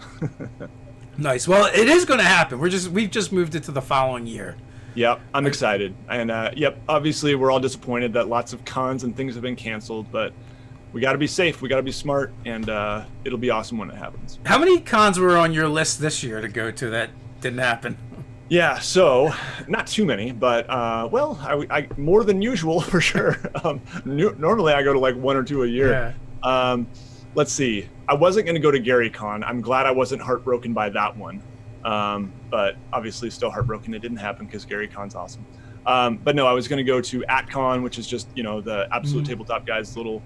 Nice. Well, it is going to happen. We've just moved it to the following year. Yep, I'm excited. And obviously we're all disappointed that lots of cons and things have been canceled, but we got to be safe. We got to be smart, and it'll be awesome when it happens. How many cons were on your list this year to go to that didn't happen? Yeah, so not too many, but I more than usual for sure. Normally I go to like 1 or 2 a year. Yeah. Let's see. I wasn't going to go to GaryCon. I'm glad I wasn't heartbroken by that one, but obviously still heartbroken it didn't happen because GaryCon's awesome. But no, I was going to go to AtCon, which is just the Absolute Tabletop Guys little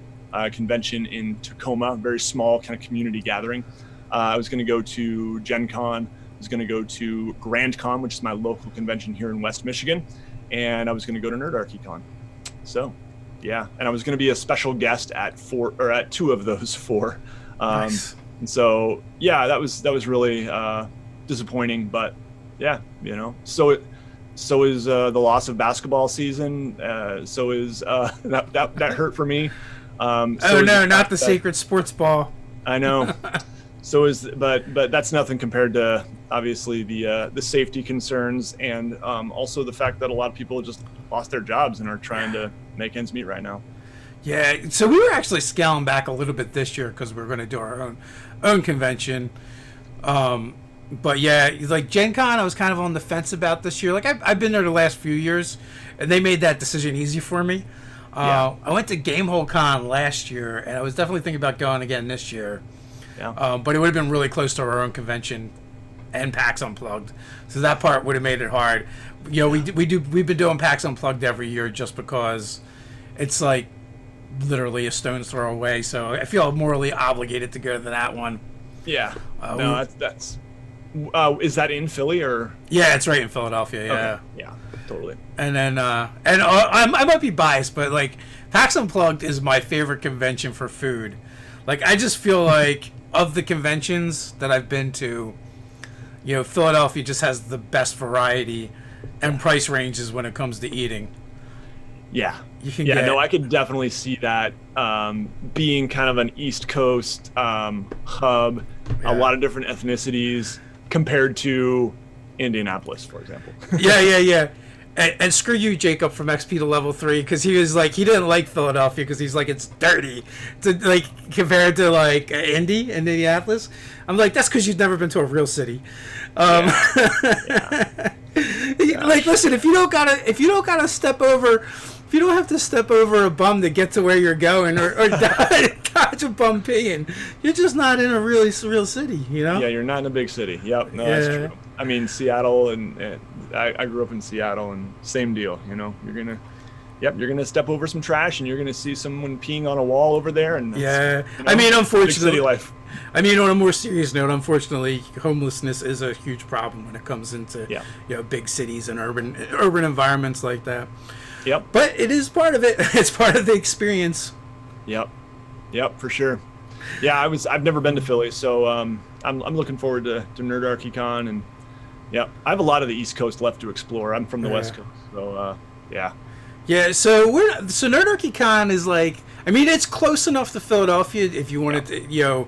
convention in Tacoma, very small kind of community gathering. I was going to go to Gen Con. I was going to go to Grand Con, which is my local convention here in West Michigan. And I was going to go to NerdArchyCon. So, yeah. And I was going to be a special guest at 2 of those 4. Nice. And so, yeah, that was really disappointing. But, yeah, so is the loss of basketball season. So is that hurt for me. Not the sacred sports ball. I know. But that's nothing compared to obviously the safety concerns and also the fact that a lot of people just lost their jobs and are trying to make ends meet right now. Yeah, so we were actually scaling back a little bit this year because we were going to do our own convention. But yeah, like Gen Con, I was kind of on the fence about this year. Like I've been there the last few years, and they made that decision easy for me. I went to Gamehole Con last year, and I was definitely thinking about going again this year. Yeah. But it would have been really close to our own convention and PAX Unplugged, so that part would have made it hard. We've been doing PAX Unplugged every year just because it's like literally a stone's throw away. So I feel morally obligated to go to that one. Yeah. No, that's. Is that in Philly or? Yeah, it's right in Philadelphia. Yeah. Okay. Yeah. Totally. And then, I might be biased, but like PAX Unplugged is my favorite convention for food. Like I just feel like of the conventions that I've been to, Philadelphia just has the best variety and price ranges when it comes to eating. Yeah. You can Yeah, get, no, I could definitely see that being kind of an East Coast hub, Yeah. a lot of different ethnicities compared to Indianapolis, for example. yeah. And screw you, Jacob, from XP to level 3, because he was like, he didn't like Philadelphia because he's like, it's dirty to like compared to like Indianapolis. I'm like, that's because you've never been to a real city. Yeah. Like, listen, if you don't gotta step over, if you don't have to step over a bum to get to where you're going, or dodge a bum peeing, you're just not in a really real city, you know? Yeah, you're not in a big city. Yep, no, that's true. I mean, Seattle, and I grew up in Seattle, and same deal. You know, you're gonna step over some trash, and you're gonna see someone peeing on a wall over there, and Yeah, you know, I mean, big unfortunately, city life. I mean, on a more serious note, unfortunately, homelessness is a huge problem when it comes into big cities and urban environments like that. Yep. But it is part of it. It's part of the experience. Yep, for sure. Yeah, I've never been to Philly, so I'm looking forward to Nerdarchy-Con, and I have a lot of the East Coast left to explore. I'm from the West Coast, so yeah. Yeah, so Nerdarchy-Con is like, I mean, it's close enough to Philadelphia if you wanted to,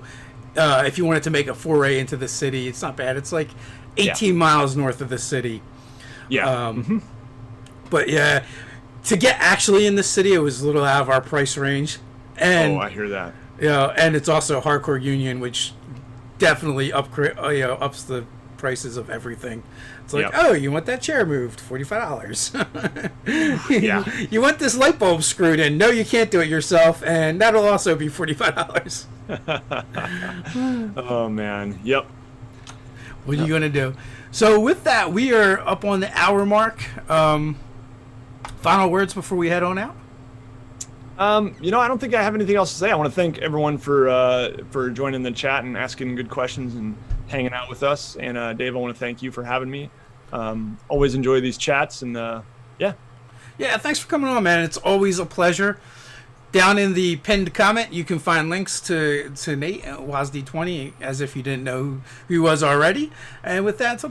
if you wanted to make a foray into the city. It's not bad. It's like 18 miles north of the city. Yeah. But yeah, to get actually in the city, it was a little out of our price range. And I hear that. And it's also a hardcore union, which definitely ups the prices of everything. It's like, oh, you want that chair moved? $45. Yeah. You want this light bulb screwed in? No, you can't do it yourself, and that'll also be $45. Oh man. Yep. What are you gonna do? So with that, we are up on the hour mark. Final words before we head on out? I don't think I have anything else to say. I want to thank everyone for joining the chat and asking good questions and hanging out with us. And Dave, I want to thank you for having me. Always enjoy these chats, and Yeah, thanks for coming on, man. It's always a pleasure. Down in the pinned comment, you can find links to Nate at WazD20, as if you didn't know who he was already. And with that, until next